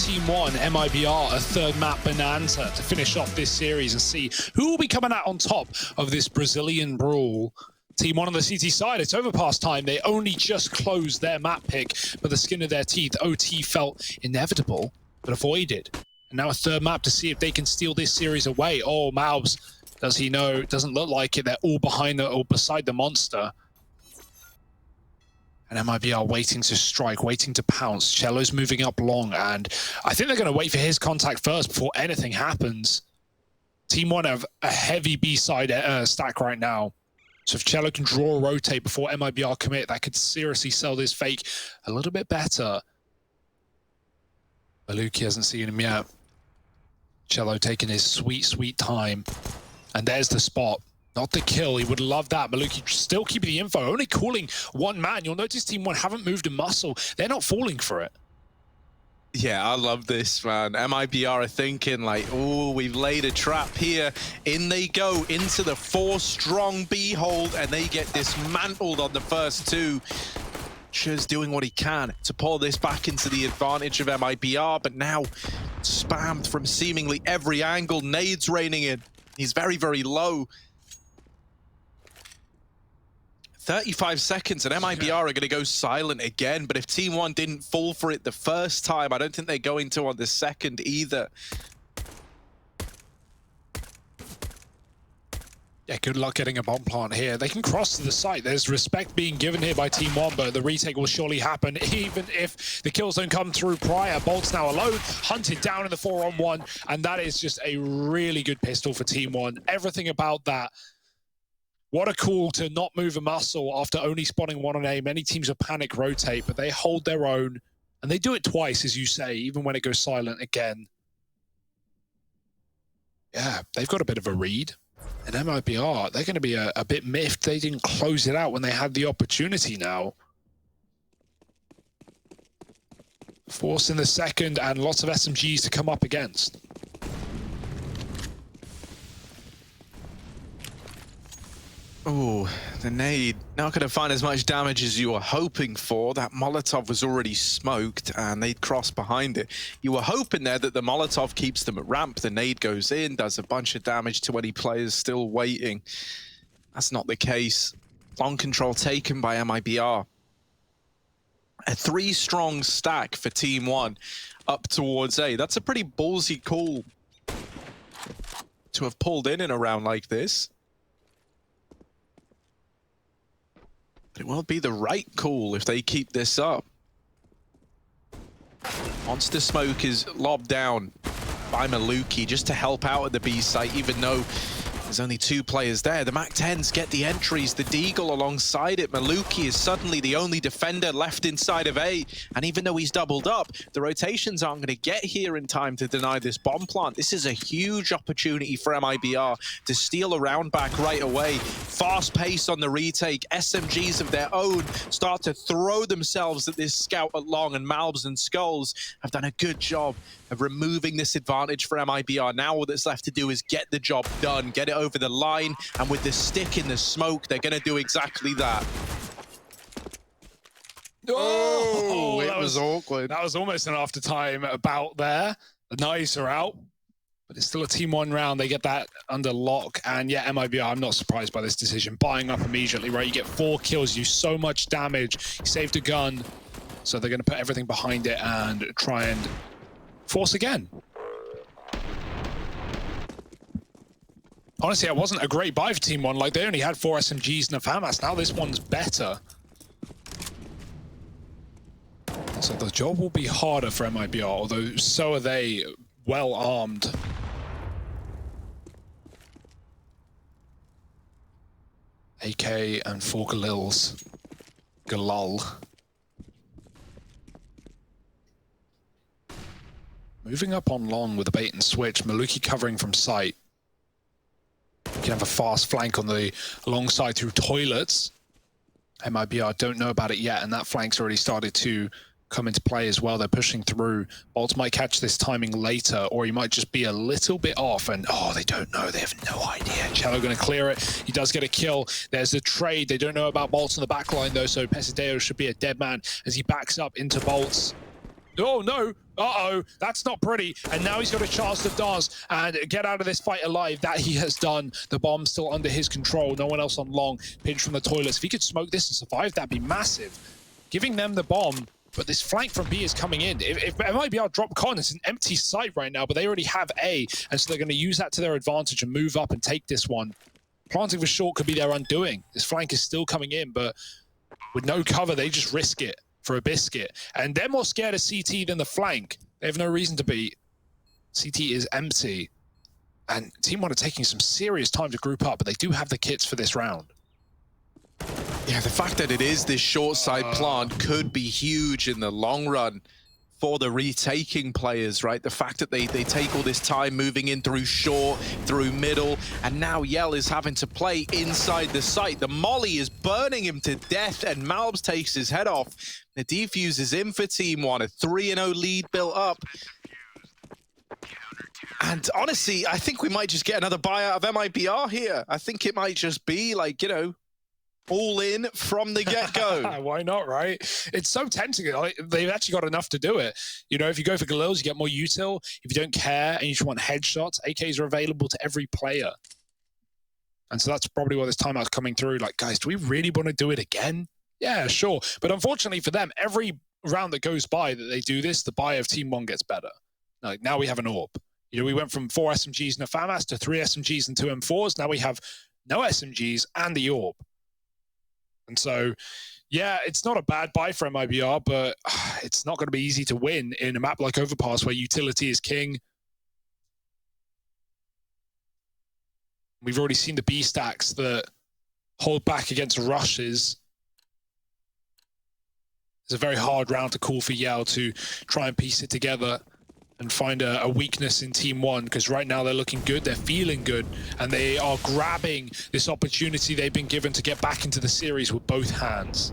TeamOne, MIBR, a third map bonanza to finish off this series and see who will be coming out on top of this Brazilian brawl. TeamOne on the CT side, it's Overpass time. They only just closed their map pick, but the skin of their teeth. OT felt inevitable, but avoided. And now a third map to see if they can steal this series away. Oh, Malbs, does he know? Doesn't look like it. They're all behind or beside the monster. And MIBR waiting to strike, waiting to pounce. Cello's moving up long, and I think they're going to wait for his contact first before anything happens. TeamOne have a heavy B-side stack right now. So if Cello can draw or rotate before MIBR commit, that could seriously sell this fake a little bit better. Maluki hasn't seen him yet. Cello taking his sweet, sweet time. And there's the spot. Not the kill, he would love that. Maluki still keeping the info, only calling one man. You'll notice TeamOne haven't moved a muscle. They're not falling for it. Yeah, I love this, man. MIBR are thinking like, oh, we've laid a trap here. In they go into the 4-strong B hold, and they get dismantled on the first two. Ch's doing what he can to pull this back into the advantage of MIBR, but now spammed from seemingly every angle. Nades raining in. He's very, very low. 35 seconds and MIBR are going to go silent again, but if TeamOne didn't fall for it the first time, I don't think they're going to on the second either. Yeah, good luck getting a bomb plant here. They can cross to the site. There's respect being given here by TeamOne, but the retake will surely happen, even if the kills don't come through prior. Bolt's now alone, hunted down in the 4-on-1, and that is just a really good pistol for TeamOne. Everything about that. What a call to not move a muscle after only spotting one on A. Many teams will panic rotate, but they hold their own, and they do it twice, as you say, even when it goes silent again. Yeah, they've got a bit of a read. And MIBR, they're going to be a bit miffed. They didn't close it out when they had the opportunity now. Force in the second, and lots of SMGs to come up against. Oh, the nade not going to find as much damage as you were hoping for. That Molotov was already smoked and they'd cross behind it. You were hoping there that the Molotov keeps them at ramp. The nade goes in, does a bunch of damage to any players still waiting. That's not the case. Long control taken by MIBR. A 3-strong stack for TeamOne up towards A. That's a pretty ballsy call to have pulled in a round like this. But it won't be the right call if they keep this up. Monster Smoke is lobbed down by Maluki just to help out at the B site, even though there's only 2 players there. The MAC-10s get the entries, the Deagle alongside it. Maluki is suddenly the only defender left inside of A. And even though he's doubled up, the rotations aren't going to get here in time to deny this bomb plant. This is a huge opportunity for MIBR to steal a round back right away. Fast pace on the retake. SMGs of their own start to throw themselves at this scout at long, and Malbs and Skulls have done a good job of removing this advantage for MIBR. Now all that's left to do is get the job done, get it over the line, and with the stick in the smoke, they're going to do exactly that. Oh, it was awkward. That was almost an after time about there. The knives are out, but it's still a TeamOne round. They get that under lock, and yeah, MIBR, I'm not surprised by this decision. Buying up immediately, right? You get 4 kills, you so much damage, you saved a gun, so they're going to put everything behind it and try and force again. Honestly, it wasn't a great buy for TeamOne. Like, they only had 4 SMGs and a FAMAS. Now this one's better. So the job will be harder for MIBR, although so are they well armed. AK and 4 Galils. Galal. Moving up on long with a bait and switch. Maluki covering from sight. You can have a fast flank on the long side through toilets. MIBR don't know about it yet, and that flank's already started to come into play as well. They're pushing through. Bolts might catch this timing later, or he might just be a little bit off, and oh, they don't know. They have no idea. Cello going to clear it. He does get a kill. There's a trade. They don't know about Bolts on the back line, though, so Pesadeo should be a dead man as he backs up into Bolts. Oh, no. Uh-oh, that's not pretty. And now he's got a chance to dance and get out of this fight alive. That he has done. The bomb's still under his control. No one else on long. Pinch from the toilets. If he could smoke this and survive, that'd be massive. Giving them the bomb, but this flank from B is coming in. If MIBR drop con, it's an empty site right now, but they already have A, and so they're going to use that to their advantage and move up and take this one. Planting for short could be their undoing. This flank is still coming in, but with no cover, they just risk it for a biscuit. And they're more scared of CT than the flank. They have no reason to be. CT is empty. And TeamOne are taking some serious time to group up, but they do have the kits for this round. Yeah, the fact that it is this short side plant could be huge in the long run for the retaking players, right? The fact that they take all this time moving in through short, through middle, and now Yell is having to play inside the site. The molly is burning him to death, and Malbs takes his head off. The defuse is in for TeamOne, a 3-0 lead built up. And honestly, I think we might just get another buyout of MIBR here. I think it might just be like, you know, all in from the get-go. Why not, right? It's so tempting. They've actually got enough to do it. You know, if you go for Galils, you get more util. If you don't care and you just want headshots, AKs are available to every player. And so that's probably why this timeout's coming through. Like, guys, do we really want to do it again? Yeah, sure. But unfortunately for them, every round that goes by that they do this, the buy of TeamOne gets better. Like, now we have an AWP. You know, we went from 4 SMGs and a FAMAS to 3 SMGs and 2 M4s. Now we have no SMGs and the AWP. And so, yeah, it's not a bad buy for MIBR, but it's not going to be easy to win in a map like Overpass where utility is king. We've already seen the B stacks that hold back against rushes. It's a very hard round to call for Yell to try and piece it together and find a weakness in TeamOne, because right now they're looking good, they're feeling good, and they are grabbing this opportunity they've been given to get back into the series with both hands.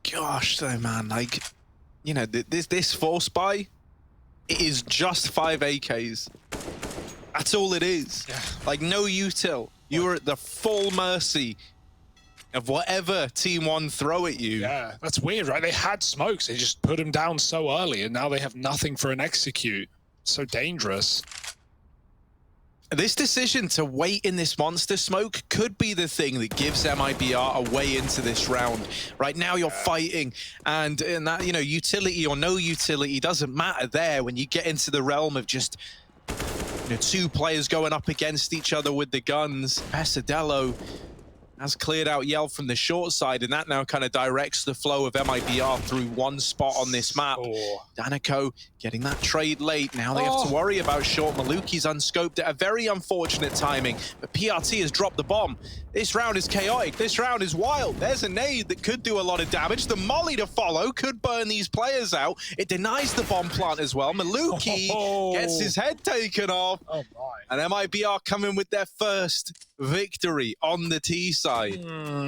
Gosh, though, man, like, you know, this force buy, it is just 5 AKs. That's all it is. Yeah. Like, no util. You are at the full mercy of whatever TeamOne throw at you. Yeah, that's weird, right? They had smokes, they just put them down so early, and now they have nothing for an execute. So dangerous. This decision to wait in this monster smoke could be the thing that gives MIBR a way into this round. Right now you're fighting, and that, you know, utility or no utility doesn't matter there when you get into the realm of just, you know, 2 players going up against each other with the guns. Pesadello has cleared out Yell from the short side, and that now kind of directs the flow of MIBR through one spot on this map. Danico getting that trade late. Now they have to worry about short. Maluki's unscoped at a very unfortunate timing, but PRT has dropped the bomb. This round is chaotic. This round is wild. There's a nade that could do a lot of damage. The molly to follow could burn these players out. It denies the bomb plant as well. Maluki gets his head taken off. Oh my. And MIBR coming with their first victory on the T side.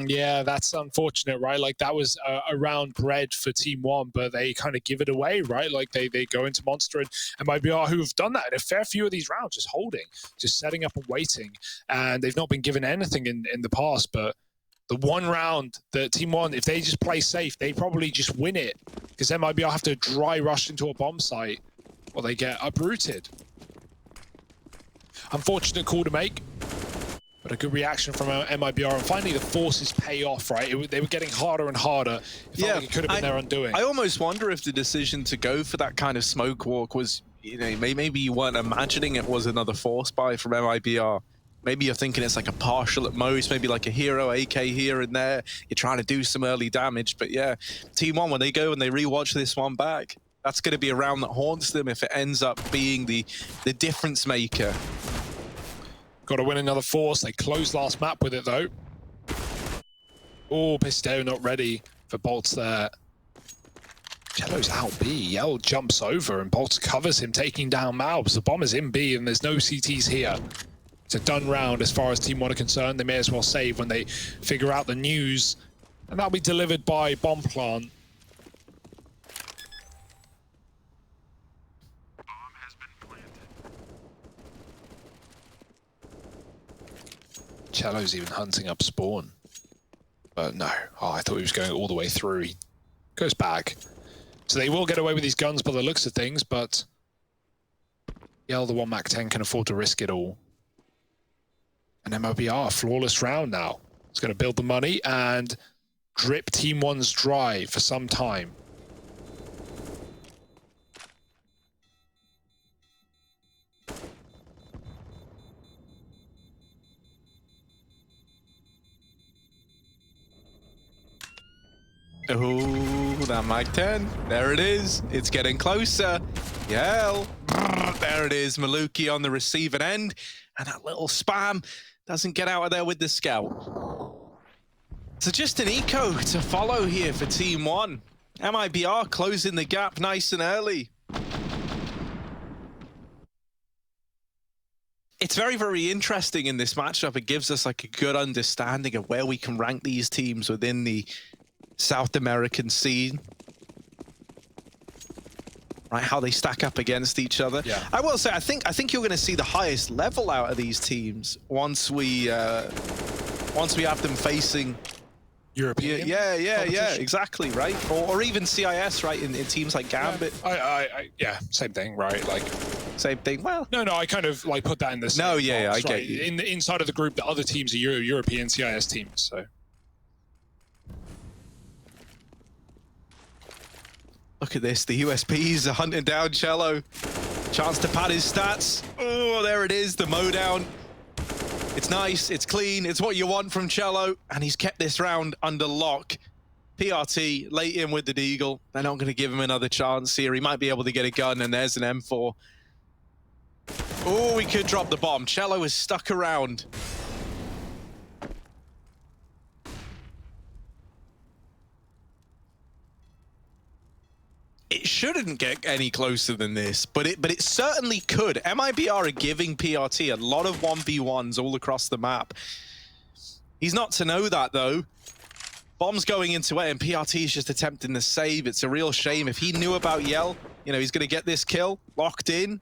Yeah, that's unfortunate, right? Like, that was a round bred for TeamOne, but they kind of give it away, right? Like, they go into Monster and MIBR, who have done that in a fair few of these rounds, just holding, just setting up and waiting. And they've not been given anything in the past, but the one round that TeamOne, if they just play safe, they probably just win it, because MIBR have to dry rush into a bomb site or they get uprooted. Unfortunate call to make, but a good reaction from MIBR, and finally the forces pay off, right? They were getting harder and harder. It felt like it could have been their undoing. I almost wonder if the decision to go for that kind of smoke walk was, you know, maybe you weren't imagining it was another force buy from MIBR. Maybe you're thinking it's like a partial at most, maybe like a hero AK here and there. You're trying to do some early damage, but yeah, TeamOne, when they go and they rewatch this one back, that's going to be a round that haunts them if it ends up being the difference maker. Got to win another force. They closed last map with it, though. Oh, Pisteo not ready for bolts there. Jello's out B. Yell jumps over and Bolts covers him, taking down Malbs. The bomb is in B and there's no CTs here. It's a done round as far as TeamOne are concerned. They may as well save when they figure out the news. And that'll be delivered by Bomb Plant. Cello's even hunting up spawn. But no. Oh, I thought he was going all the way through. He goes back. So they will get away with these guns by the looks of things, but Yell, the 1 MAC-10, can afford to risk it all. And MIBR, flawless round now. It's going to build the money and drip TeamOne's dry for some time. Oh, that MAC-10. There it is. It's getting closer. Yell. There it is. Maluki on the receiving end. And that little spam doesn't get out of there with the scout. So just an eco to follow here for TeamOne. MIBR closing the gap nice and early. It's very, very interesting in this matchup. It gives us like a good understanding of where we can rank these teams within the South American scene. Right, how they stack up against each other. Yeah. I will say, I think you're going to see the highest level out of these teams once we have them facing European. Yeah, exactly, right. Or even CIS, right, in teams like Gambit. Yeah, same thing, right? Like same thing. Well, no, I kind of like put that in the same no, box, I get right? you. In the inside of the group, the other teams are European CIS teams, so. Look at this, the USPs are hunting down Cello. Chance to pad his stats. Oh, there it is, the mowdown. It's nice, it's clean, it's what you want from Cello, and he's kept this round under lock. PRT, late in with the Deagle. They're not going to give him another chance here. He might be able to get a gun, and there's an M4. Oh, we could drop the bomb. Cello is stuck around. It shouldn't get any closer than this, but it certainly could. MIBR are giving PRT a lot of 1v1s all across the map. He's not to know that, though. Bomb's going into it, and PRT is just attempting the save. It's a real shame. If he knew about Yell, you know, he's going to get this kill locked in,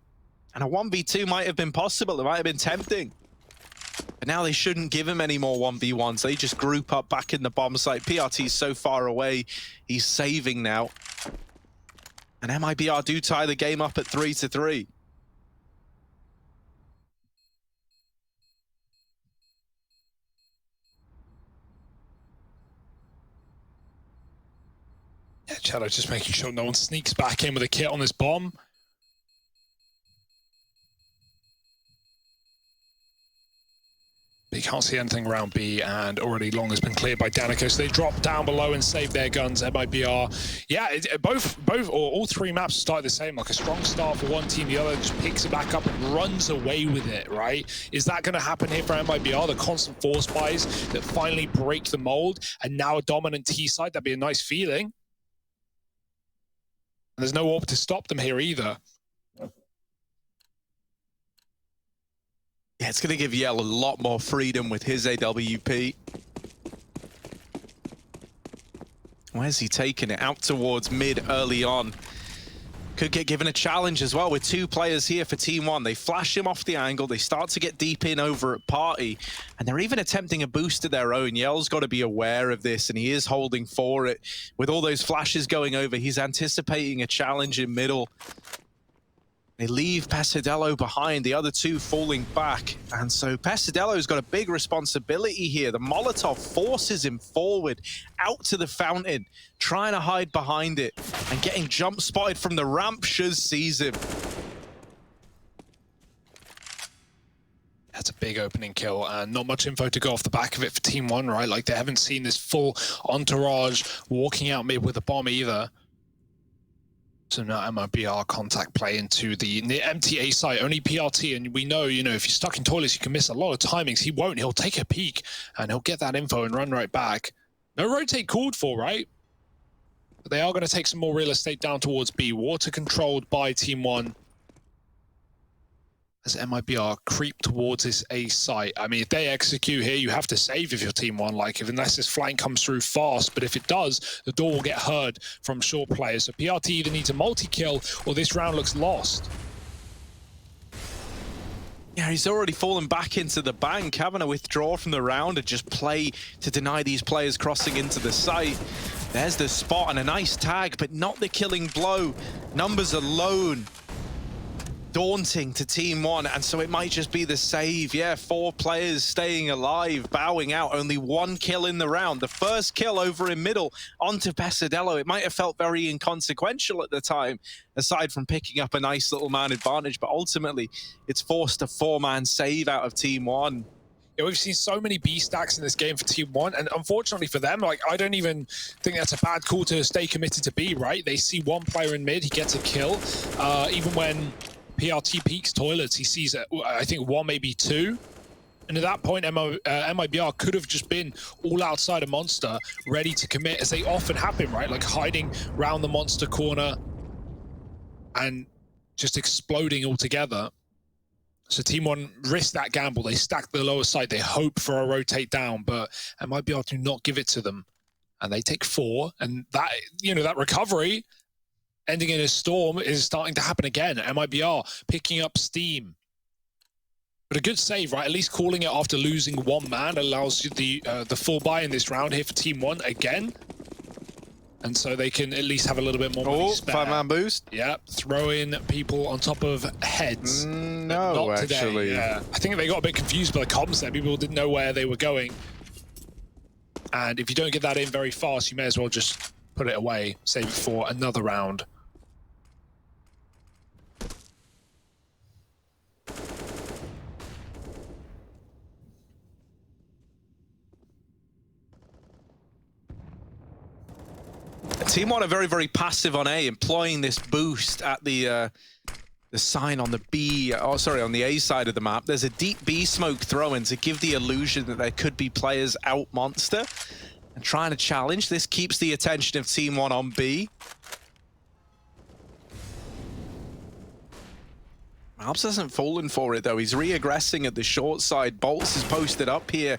and a 1v2 might have been possible. It might have been tempting. But now they shouldn't give him any more 1v1s. They just group up back in the bomb site. PRT's so far away. He's saving now. And MIBR do tie the game up at 3-3. Yeah, Cello just making sure no one sneaks back in with a kit on this bomb. But you can't see anything around B, and already long has been cleared by Danica, so they drop down below and save their guns. MIBR, yeah, all three maps start the same, like a strong start for one team, the other just picks it back up and runs away with it, right? Is that going to happen here for MIBR? The constant force buys that finally break the mold, and now a dominant T side, that'd be a nice feeling. And there's no AWP to stop them here either. Yeah, it's going to give Yell a lot more freedom with his AWP. Where's he taking it? Out towards mid early on. Could get given a challenge as well with two players here for TeamOne. They flash him off the angle. They start to get deep in over at Party. And they're even attempting a boost of their own. Yell's got to be aware of this, and he is holding for it. With all those flashes going over, he's anticipating a challenge in middle. They leave Pesadello behind, the other two falling back. And so Pesadello's got a big responsibility here. The Molotov forces him forward, out to the fountain, trying to hide behind it, and getting jump spotted from the ramp. Shuz sees him. That's a big opening kill, and not much info to go off the back of it for TeamOne, right? Like, they haven't seen this full entourage walking out mid with a bomb either. So now MIBR contact play into the MTA site, only PRT, and we know, you know, if you're stuck in toilets, you can miss a lot of timings. He won't. He'll take a peek, and he'll get that info and run right back. No rotate called for, right? But they are going to take some more real estate down towards B. Water controlled by TeamOne. as MIBR creep towards this A site. I mean, if they execute here, you have to save if you're TeamOne, like, unless this flank comes through fast. But if it does, the door will get heard from short players. So PRT either needs a multi-kill or this round looks lost. Yeah, he's already fallen back into the bank, having to withdraw from the round and just play to deny these players crossing into the site. There's the spot and a nice tag, but not the killing blow. Numbers alone daunting to TeamOne, and so it might just be the save. Yeah, 4 players staying alive, bowing out. Only 1 kill in the round. The first kill over in middle onto Pesadello. It might have felt very inconsequential at the time, aside from picking up a nice little man advantage, but ultimately it's forced a 4-man save out of TeamOne. Yeah, we've seen so many B stacks in this game for TeamOne, and unfortunately for them, like, I don't even think that's a bad call to stay committed to B, right? They see 1 player in mid, he gets a kill. Even when PRT peeks toilets, he sees, I think, 1, maybe 2. And at that point, MIBR could have just been all outside a monster, ready to commit, as they often happen, right? Like hiding round the monster corner and just exploding altogether. So TeamOne risked that gamble. They stacked the lower side. They hope for a rotate down, but MIBR do not give it to them. And they take 4, and that, you know, that recovery ending in a storm is starting to happen again. MIBR picking up steam. But a good save, right? At least calling it after losing 1 man allows you the full buy in this round here for TeamOne again. And so they can at least have a little bit more money spare. 5-man boost. Yeah, throwing people on top of heads. No, not actually. Today. Yeah. I think they got a bit confused by the comms there. People didn't know where they were going. And if you don't get that in very fast, you may as well just put it away, save it for another round. TeamOne are very, very passive on A, employing this boost at the sign on the B, oh sorry, on the A side of the map. There's a deep B smoke throw-in to give the illusion that there could be players out monster and trying to challenge. This keeps the attention of TeamOne on B. Malbs hasn't fallen for it though. He's re-aggressing at the short side. Bolts is posted up here,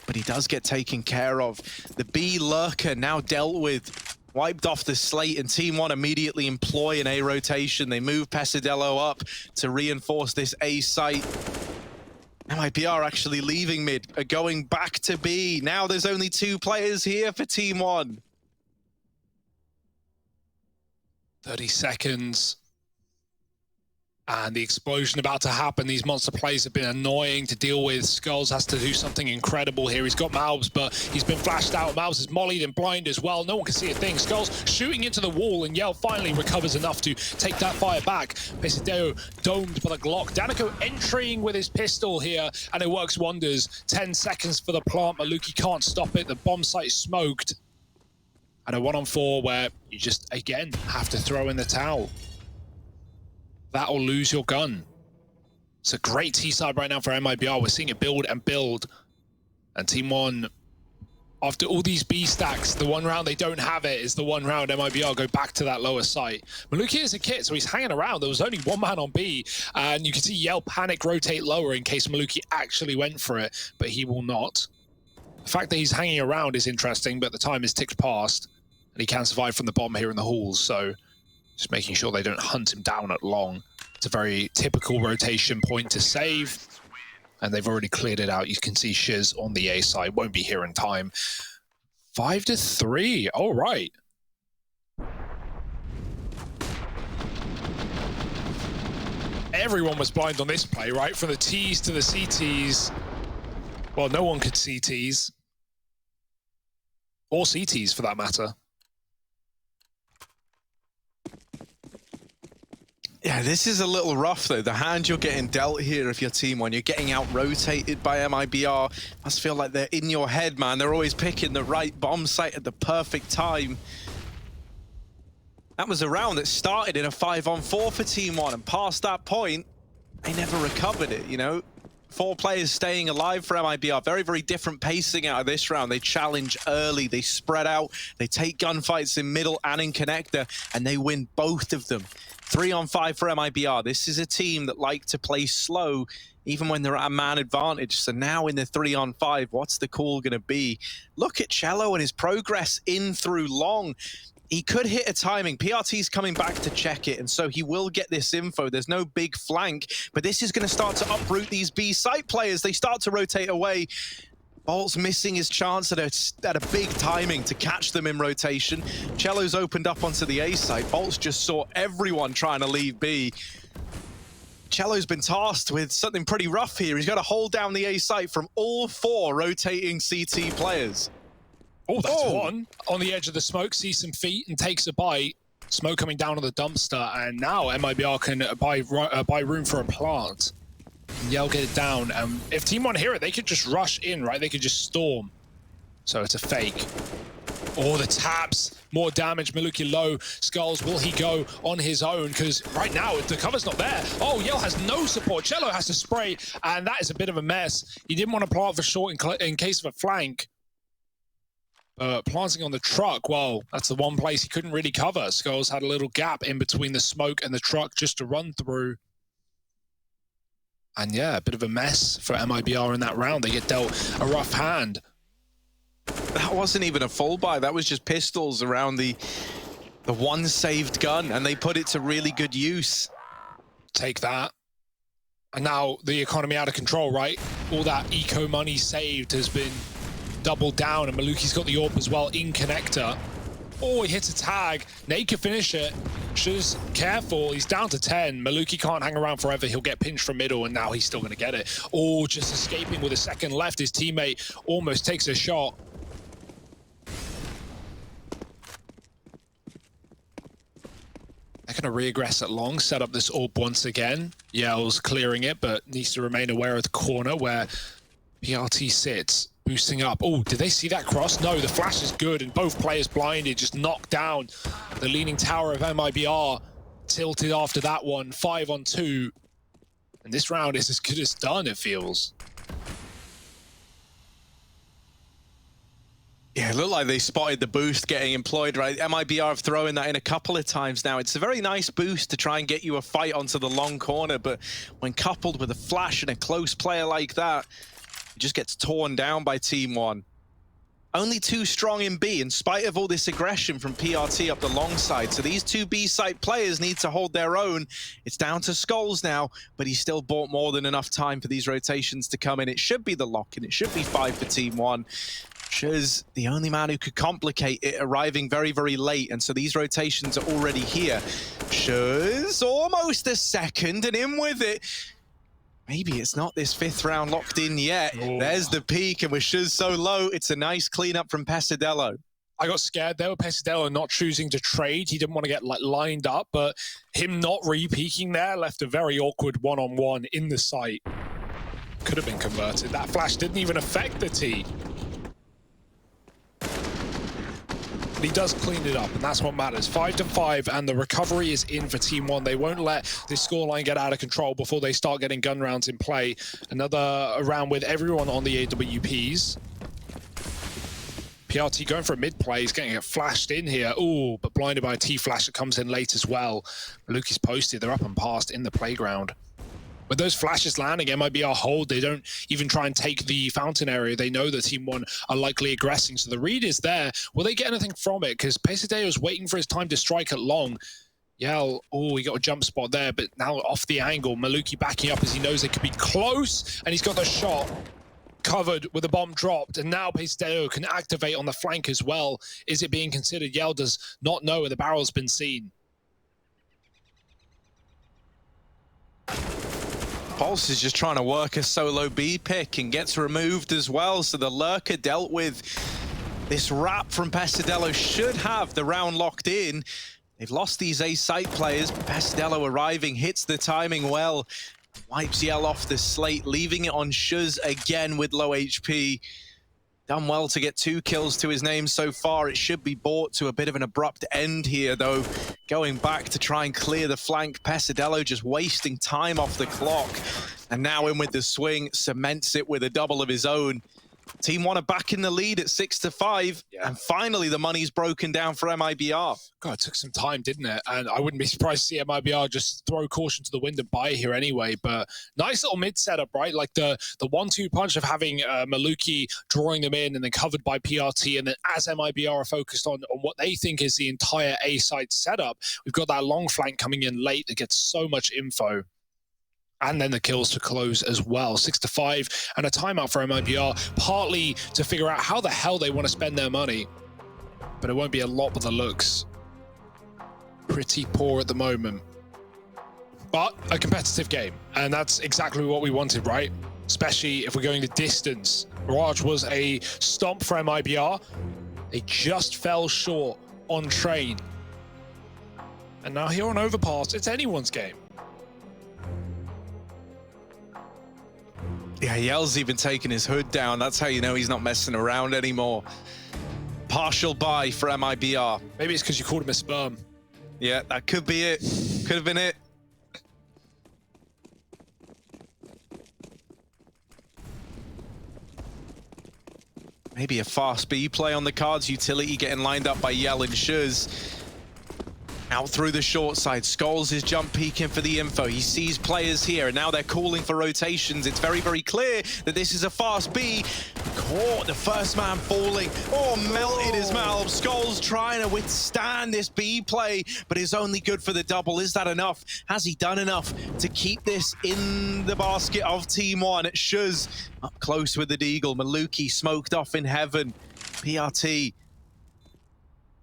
but he does get taken care of. The B lurker now dealt with, wiped off the slate, and TeamOne immediately employ an A rotation. They move Pesadello up to reinforce this A site. MIBR actually leaving mid, are going back to B. Now there's only 2 players here for TeamOne. 30 seconds. And the explosion about to happen. These monster plays have been annoying to deal with. Skulls has to do something incredible here. He's got Malbs, but he's been flashed out. Malbs is mollied and blind as well. No one can see a thing. Skulls shooting into the wall, and Yell finally recovers enough to take that fire back. Pesadeo domed by the Glock. Danico entering with his pistol here, and it works wonders. 10 seconds for the plant. Maluki can't stop it. The bomb site is smoked. And a 1-on-4 where you just, again, have to throw in the towel. That'll lose your gun. It's a great T-side right now for MIBR. We're seeing it build and build. And TeamOne, after all these B stacks, the one round they don't have it is the one round MIBR go back to that lower site. Maluki is a kit, so he's hanging around. There was only 1 man on B, and you can see Yell panic rotate lower in case Maluki actually went for it, but he will not. The fact that he's hanging around is interesting, but the time is ticked past, and he can survive from the bomb here in the halls, so just making sure they don't hunt him down at long. It's a very typical rotation point to save, and they've already cleared it out. You can see Shiz on the A side, won't be here in time. 5-3, all right. Everyone was blind on this play, right? From the T's to the CTs. Well, no one could see T's. Or CTs, for that matter. Yeah, this is a little rough though. The hand you're getting dealt here if you're TeamOne, you're getting out-rotated by MIBR. Must feel like they're in your head, man. They're always picking the right bomb site at the perfect time. That was a round that started in a 5-on-4 for TeamOne, and past that point, they never recovered it, you know? 4 players staying alive for MIBR. Very, very different pacing out of this round. They challenge early, they spread out, they take gunfights in middle and in connector, and they win both of them. 3-on-5 for MIBR. This is a team that like to play slow, even when they're at a man advantage. So now in the 3-on-5, what's the call going to be? Look at Cello and his progress in through long. He could hit a timing. PRT's coming back to check it, and so he will get this info. There's no big flank, but this is going to start to uproot these B site players. They start to rotate away. Bolt's missing his chance at a big timing to catch them in rotation. Cello's opened up onto the A site. Bolt's just saw everyone trying to leave B. Cello's been tasked with something pretty rough here. He's got to hold down the A site from all 4 rotating CT players. Oh, that's one. On the edge of the smoke, sees some feet and takes a bite. Smoke coming down on the dumpster, and now MIBR can buy room for a plant. Yell, get it down. If TeamOne hear it, they could just rush in, right? They could just storm. So it's a fake. Oh, the taps. More damage. Maluki low. Skulls, will he go on his own? Because right now, the cover's not there. Oh, Yell has no support. Cello has to spray, and that is a bit of a mess. He didn't want to plant for short in case of a flank. Planting on the truck, well, that's the one place he couldn't really cover. Skulls had a little gap in between the smoke and the truck just to run through. And yeah, a bit of a mess for MIBR in that round. They get dealt a rough hand. That wasn't even a full buy. That was just pistols around the one saved gun, and they put it to really good use. Take that. And now the economy out of control, right? All that eco money saved has been doubled down, and Maluki's got the AWP as well in connector. Oh, he hits a tag. Nate can finish it. Shuz, careful. He's down to 10. Maluki can't hang around forever. He'll get pinched from middle, and now he's still going to get it. Oh, just escaping with a second left. His teammate almost takes a shot. They're going to re-aggress at long, set up this AWP once again. Yell's clearing it, but needs to remain aware of the corner where PRT sits. Boosting up. Oh, did they see that cross? No, the flash is good, and both players blinded, just knocked down. The leaning tower of MIBR tilted after that one, 5-on-2. And this round is as good as done, it feels. Yeah, it looked like they spotted the boost getting employed, right? MIBR have thrown that in a couple of times now. It's a very nice boost to try and get you a fight onto the long corner, but when coupled with a flash and a close player like that, just gets torn down by TeamOne. Only 2 strong in B, in spite of all this aggression from PRT up the long side. So these 2 B site players need to hold their own. It's down to Skulls now, but he's still bought more than enough time for these rotations to come in. It should be the lock, and it should be 5 for TeamOne. Shuz, the only man who could complicate it, arriving very, very late, and so these rotations are already here. Shuz, almost a second, and in with it. Maybe it's not this 5th round locked in yet. Oh. There's the peak, and with Shuz so low, it's a nice cleanup from Pesadello. I got scared there with Pesadello not choosing to trade. He didn't want to get lined up, but him not re-peeking there left a very awkward one-on-one in the site. Could have been converted. That flash didn't even affect the T. But he does clean it up, and that's what matters. 5-5, and the recovery is in for TeamOne. They won't let this scoreline get out of control before they start getting gun rounds in play. Another round with everyone on the AWPs. PRT going for a mid play. He's getting it flashed in here. Ooh, but blinded by a T-flash that comes in late as well. Maluki's posted. They're up and past in the playground. With those flashes landing, MIBR hold. They don't even try and take the fountain area. They know that TeamOne are likely aggressing, so the read is there. Will they get anything from it? Because Pesadeo's waiting for his time to strike at long. Yell, oh, he got a jump spot there, but now off the angle. Maluki backing up as he knows they could be close, and he's got the shot covered with the bomb dropped, and now Pesadeo can activate on the flank as well. Is it being considered? Yell does not know where the barrel's been seen. Pulse is just trying to work a solo B pick and gets removed as well, so the lurker dealt with. This wrap from Pesadello should have the round locked in. They've lost these A site players, but Pesadello arriving hits the timing well. Wipes Yell off the slate, leaving it on Shuz again with low HP. Done well to get 2 kills to his name so far. It should be brought to a bit of an abrupt end here, though. Going back to try and clear the flank, Pesadello just wasting time off the clock. And now in with the swing, cements it with a double of his own. TeamOne are back in the lead at 6-5, and finally the money's broken down for MIBR. God, it took some time, didn't it? And I wouldn't be surprised to see MIBR just throw caution to the wind and buy here anyway. But nice little mid setup, right? Like the 1-2 punch of having Maluki drawing them in and then covered by PRT. And then as MIBR are focused on what they think is the entire A side setup, we've got that long flank coming in late that gets so much info. And then the kills to close as well. 6-5 and a timeout for MIBR, partly to figure out how the hell they want to spend their money. But it won't be a lot with the looks. Pretty poor at the moment. But a competitive game. And that's exactly what we wanted, right? Especially if we're going the distance. Mirage was a stomp for MIBR. They just fell short on Train. And now here on Overpass, it's anyone's game. Yeah, Yell's even taking his hood down. That's how you know he's not messing around anymore. Partial buy for MIBR. Maybe it's because you called him a sperm. Yeah, that could be it. Could have been it. Maybe a fast B play on the cards. Utility getting lined up by Yell and Shuz. Out through the short side, Skulls is jump peeking for the info. He sees players here, and now they're calling for rotations. It's very, very clear that this is a fast B. Caught, the first man falling. Oh, melted his mouth. Skulls trying to withstand this B play, but is only good for the double. Is that enough? Has he done enough to keep this in the basket of TeamOne? Shuz up close with the Deagle. Maluki smoked off in heaven. PRT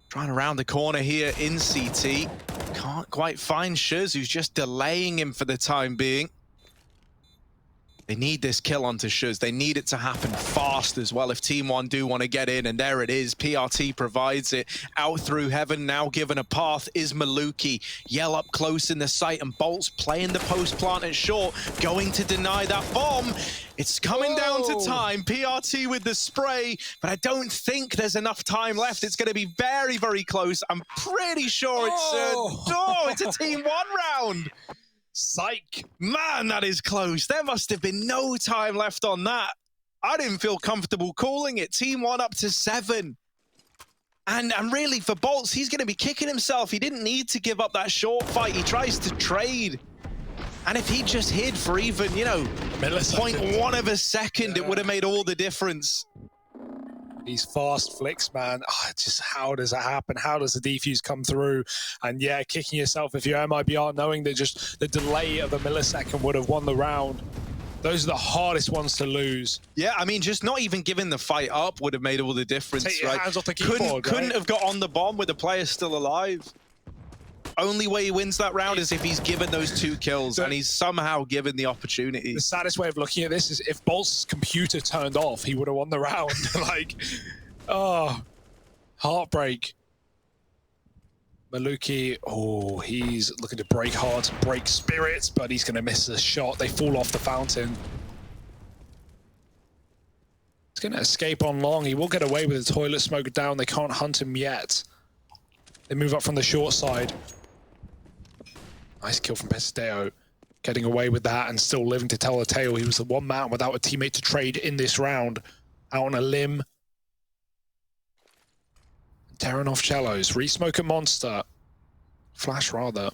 trying to round the corner here in CT. Can't quite find Shuz, who's just delaying him for the time being. They need this kill onto Shuz. They need it to happen fast as well if TeamOne do want to get in, and there it is. PRT provides it. Out through heaven, now given a path is Maluki. Yell up close in the sight, and Bolt's playing the post plant at short, going to deny that bomb. It's coming down to time. PRT with the spray, but I don't think there's enough time left. It's going to be very, very close. I'm pretty sure it's a TeamOne round. Psych. Man, that is close. There must have been no time left on that. I didn't feel comfortable calling it. TeamOne up to 7. And really, for Bolts, he's going to be kicking himself. He didn't need to give up that short fight. He tries to trade. And if he just hid for even, 0.1 of a second, it would have made all the difference. These fast flicks, man. Just how does that happen? How does the defuse come through? And yeah, kicking yourself if you're MIBR, knowing that just the delay of a millisecond would have won the round. Those are the hardest ones to lose. Yeah, I mean, just not even giving the fight up would have made all the difference. Take your hands off the keyboard, couldn't have got on the bomb with the player still alive. Only way he wins that round is if he's given those 2 kills, and he's somehow given the opportunity. The saddest way of looking at this is if Bolt's computer turned off, he would have won the round. Heartbreak. Maluki, he's looking to break hearts, break spirits, but he's going to miss the shot. They fall off the fountain. He's going to escape on long. He will get away with the toilet smoke down. They can't hunt him yet. They move up from the short side. Nice kill from Pesadeo, getting away with that and still living to tell the tale. He was the one man without a teammate to trade in this round. Out on a limb. Tearing off cellos. Re-smoke a monster. Flash, rather.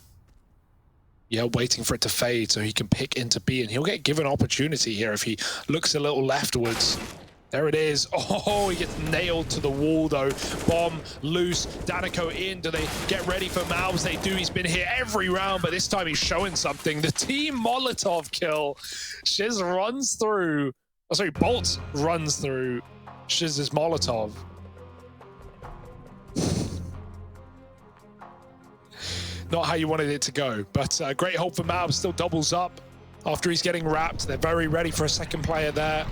Yeah, waiting for it to fade so he can pick into B, and he'll get given opportunity here if he looks a little leftwards. There it is. Oh, he gets nailed to the wall, though. Bomb loose. Danico in. Do they get ready for Malbs? They do. He's been here every round, but this time he's showing something. The team Molotov kill. Shiz runs through. Oh, sorry, Bolt runs through Shiz's Molotov. Not how you wanted it to go, but great hope for Malbs. Still doubles up after he's getting wrapped. They're very ready for a second player there.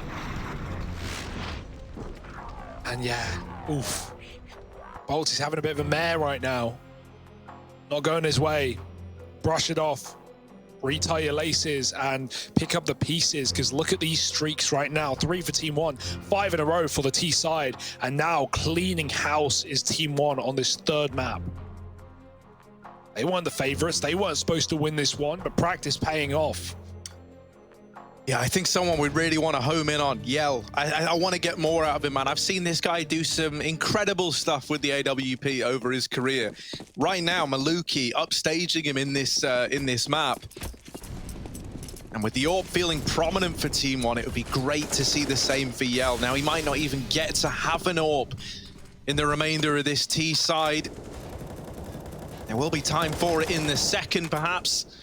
And yeah, oof. Bolt is having a bit of a mare right now. Not going his way. Brush it off. Retie your laces and pick up the pieces, because look at these streaks right now. 3 for TeamOne, 5 in a row for the T side. And now cleaning house is TeamOne on this 3rd map. They weren't the favorites. They weren't supposed to win this one, but practice paying off. Yeah, I think someone would really want to home in on Yell. I want to get more out of him, man. I've seen this guy do some incredible stuff with the AWP over his career. Right now, Maluki upstaging him in this map. And with the AWP feeling prominent for TeamOne, it would be great to see the same for Yell. Now, he might not even get to have an AWP in the remainder of this T side. There will be time for it in the second, perhaps.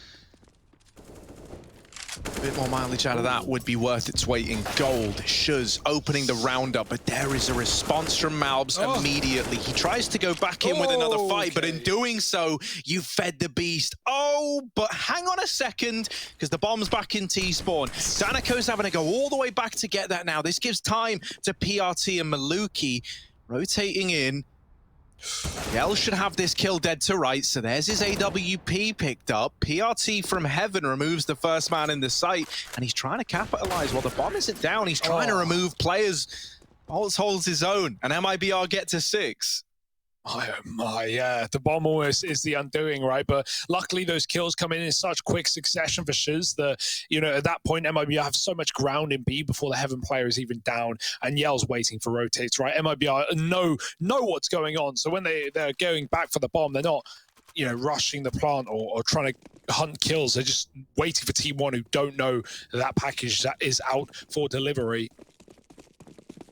A bit more mileage out of that would be worth its weight in gold. Shuz opening the roundup, but there is a response from Malbs immediately. He tries to go back in with another fight, but in doing so, you fed the beast. Oh, but hang on a second, because the bomb's back in T-spawn. Danico's having to go all the way back to get that now. This gives time to PRT and Maluki rotating in. Yell should have this kill dead to right, so there's his AWP picked up. PRT from heaven removes the first man in the site, and he's trying to capitalize while the bomb isn't down. He's trying to remove players. Bolts holds his own, and MIBR get to 6. Oh my, yeah, the bomb almost is the undoing, right? But luckily those kills come in such quick succession for Shiz that, you know, at that point MIBR have so much ground in B before the Heaven player is even down, and Yell's waiting for rotates, right? MIBR know what's going on, so when they're going back for the bomb, they're not, you know, rushing the plant or trying to hunt kills. They're just waiting for TeamOne, who don't know that package that is out for delivery.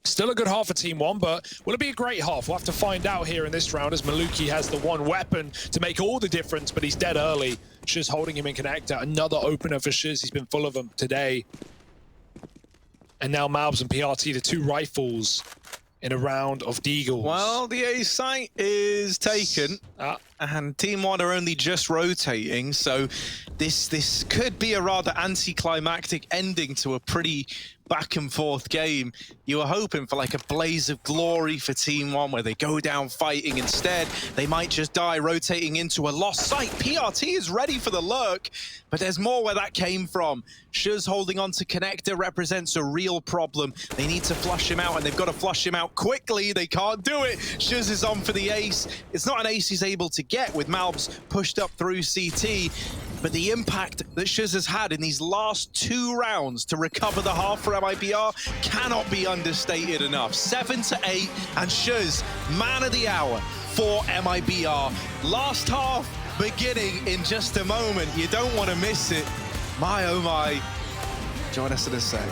Still a good half for TeamOne, but will it be a great half? We'll have to find out here in this round, as Maluki has the one weapon to make all the difference, but he's dead early. Shiz holding him in connector. Another opener for Shiz. He's been full of them today. And now Malbs and PRT, the 2 rifles in a round of Deagles. Well, the A site is taken, and TeamOne are only just rotating, so this could be a rather anticlimactic ending to a pretty back and forth game. You were hoping for like a blaze of glory for TeamOne where they go down fighting. Instead, they might just die rotating into a lost site. PRT is ready for the lurk, but there's more where that came from. Shuz holding on to connector represents a real problem. They need to flush him out, and they've got to flush him out quickly. They can't do it. Shuz is on for the ace. It's not an ace he's able to get with Malbs pushed up through CT, but the impact that Shuz has had in these last 2 rounds to recover the half for MIBR cannot be understated enough. 7-8, and Shuz, man of the hour for MIBR. Last half beginning in just a moment. You don't want to miss it. My, oh my. Join us in a sec.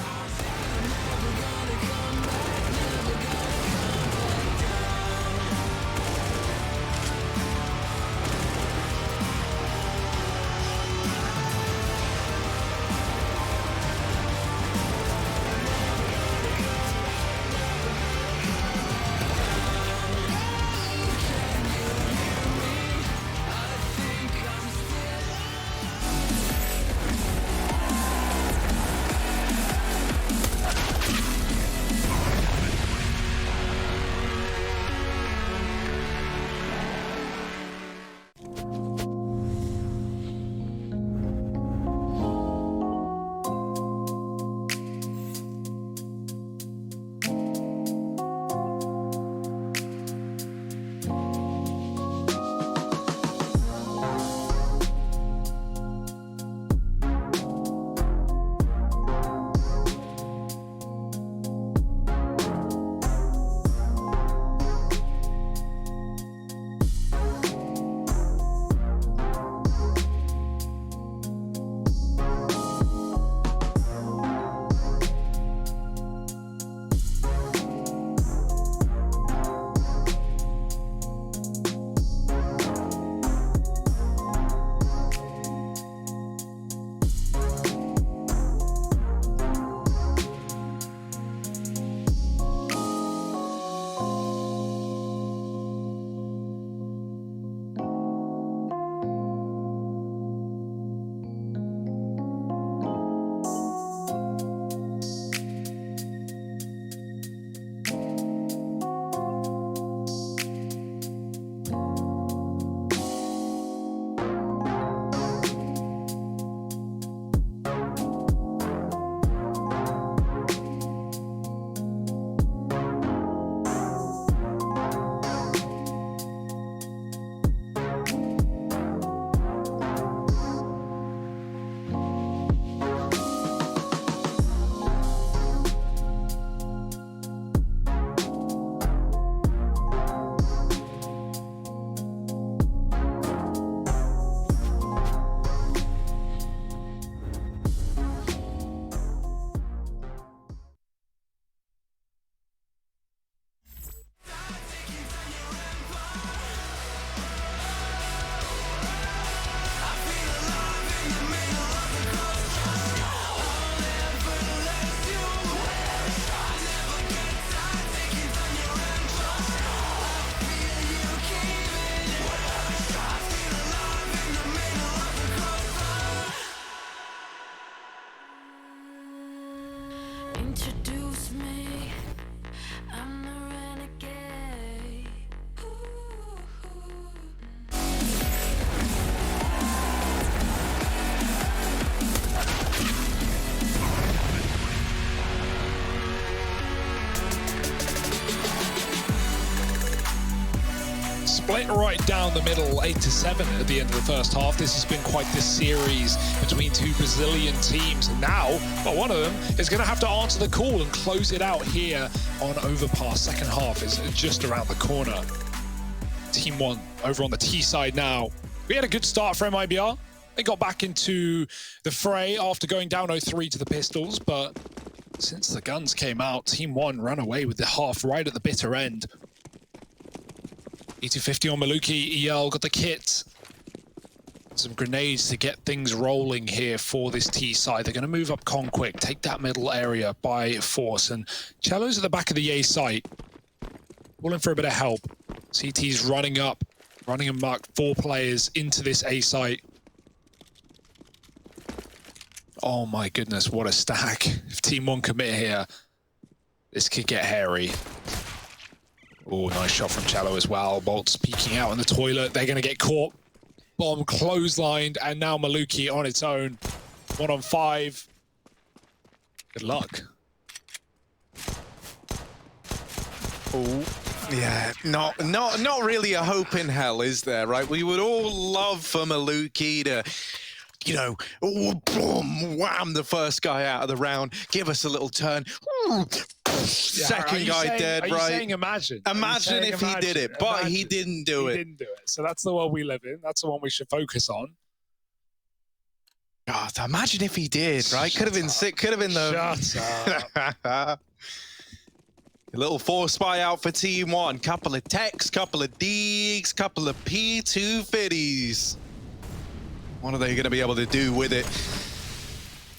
Split right down the middle, 8-7 at the end of the first half. This has been quite this series between two Brazilian teams. And now, well, one of them is going to have to answer the call and close it out here on Overpass. Second half is just around the corner. TeamOne over on the T side now. We had a good start for MIBR. They got back into the fray after going down 0-3 to the Pistols, but since the guns came out, TeamOne ran away with the half right at the bitter end. E250 on Maluki, EL got the kit. Some grenades to get things rolling here for this T side. They're going to move up Con quick, take that middle area by force. And Cello's at the back of the A site. Calling for a bit of help. CT's running up, running amok, 4 players into this A site. Oh my goodness, what a stack. If TeamOne commit here, this could get hairy. Oh, nice shot from Cello as well. Bolt's peeking out in the toilet. They're going to get caught. Bomb clotheslined, and now Maluki on its own. 1 on 5. Good luck. Oh, yeah, not really a hope in hell, is there, right? We would all love for Maluki to, you know, oh, boom, wham, the first guy out of the round, give us a little turn. Second guy dead, right? Are you saying imagine? Imagine if he did it, but he didn't do it. He didn't do it. So that's the world we live in. That's the one we should focus on. God, imagine if he did, right? Could have been sick. Could have been the. Shut up. A little force spy out for TeamOne. Couple of techs, couple of Deegs, couple of P250s. What are they going to be able to do with it?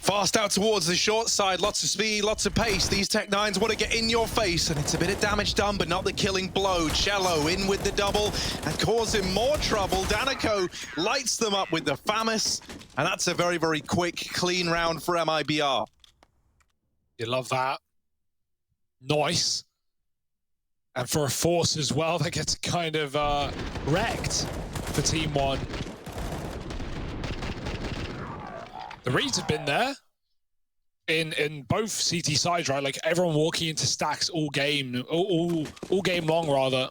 Fast out towards the short side, lots of speed, lots of pace. These Tech 9s want to get in your face, and it's a bit of damage done, but not the killing blow. Cello in with the double and causing more trouble. Danico lights them up with the FAMAS, and that's a very, very quick, clean round for MIBR. You love that. Nice. And for a force as well, that gets kind of wrecked for TeamOne. The reads have been there in both CT sides, right? Like everyone walking into stacks all game long rather.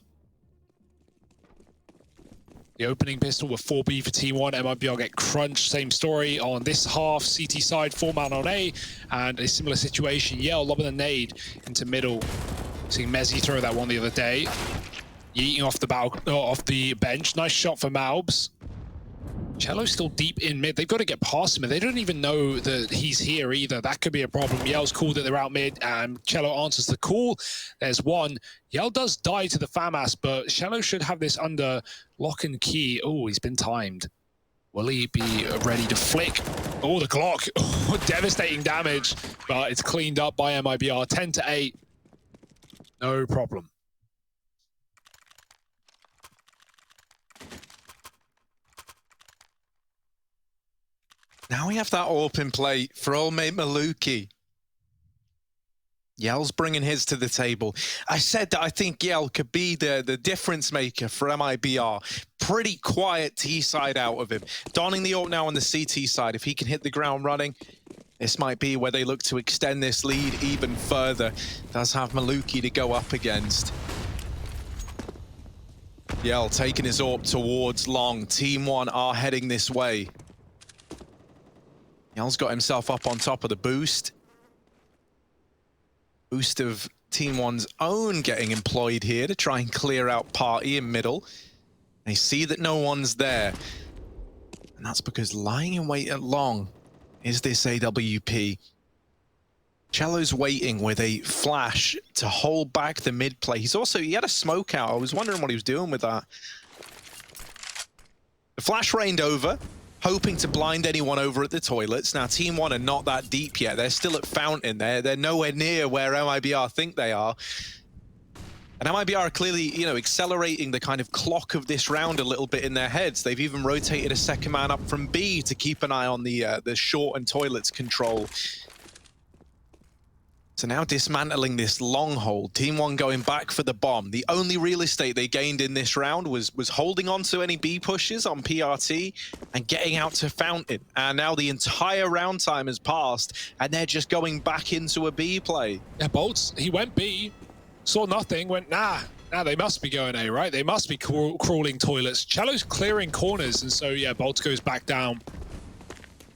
The opening pistol with 4B for T1. MIBR get crunched. Same story on this half. CT side, 4-man on A, and a similar situation. Yell lobbing a nade into middle. Seeing Mezzy throw that one the other day. Yeeting off the bench. Nice shot for Malbs. Cello's still deep in mid. They've got to get past him. They don't even know that he's here either. That could be a problem. Yell's called that they're out mid, and Cello answers the call. There's one. Yell does die to the FAMAS, but Cello should have this under lock and key. Oh, he's been timed. Will he be ready to flick? Oh, the Glock. Oh, devastating damage, but it's cleaned up by MIBR. 10-8. No problem. Now we have that open play for old mate Maluki. Yell's bringing his to the table. I said that I think Yell could be the difference maker for MIBR. Pretty quiet T side out of him. Donning the AWP now on the CT side. If he can hit the ground running, this might be where they look to extend this lead even further. Does have Maluki to go up against. Yell taking his AWP towards long. TeamOne are heading this way. Yell's got himself up on top of the boost. Boost of TeamOne's own getting employed here to try and clear out party in middle. They see that no one's there. And that's because lying in wait at long is this AWP. Cello's waiting with a flash to hold back the mid play. He had a smoke out. I was wondering what he was doing with that. The flash rained over, hoping to blind anyone over at the toilets. Now, TeamOne are not that deep yet. They're still at Fountain. They're nowhere near where MIBR think they are. And MIBR are clearly, you know, accelerating the kind of clock of this round a little bit in their heads. They've even rotated a second man up from B to keep an eye on the short and toilets control. So now dismantling this long hold. TeamOne going back for the bomb. The only real estate they gained in this round was holding on to any B pushes on PRT and getting out to Fountain. And now the entire round time has passed, and they're just going back into a B play. Yeah, Bolts, he went B, saw nothing, went nah, Now they must be going A, right? They must be crawling toilets. Cello's clearing corners, and so, yeah, Bolt goes back down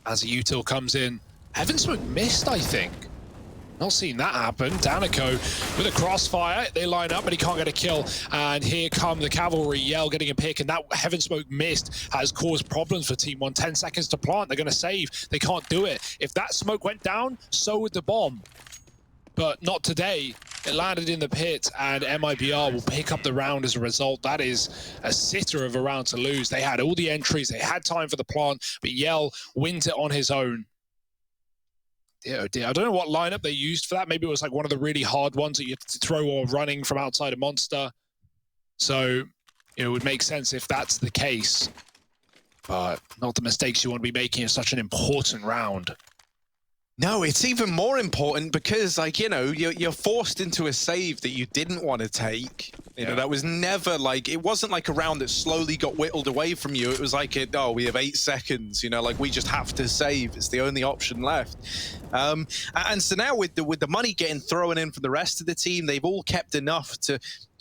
as a util comes in. Heaven Smoke missed, I think. Not seen that happen. Danico with a crossfire. They line up, but he can't get a kill. And here come the cavalry. Yell getting a pick, and that Heaven Smoke missed has caused problems for TeamOne. 10 seconds to plant. They're going to save. They can't do it. If that smoke went down, so would the bomb. But not today. It landed in the pit, and MIBR will pick up the round as a result. That is a sitter of a round to lose. They had all the entries. They had time for the plant, but Yell wins it on his own. Dear, oh dear. I don't know what lineup they used for that. Maybe it was like one of the really hard ones that you have to throw or running from outside a monster. So it would make sense if that's the case. But not the mistakes you want to be making in such an important round. No, it's even more important because, like, you know, you're forced into a save that you didn't want to take. You know, that was never like, it wasn't like a round that slowly got whittled away from you. It was like, oh, we have 8 seconds, you know, like we just have to save. It's the only option left. And so now with the money getting thrown in for the rest of the team, they've all kept enough to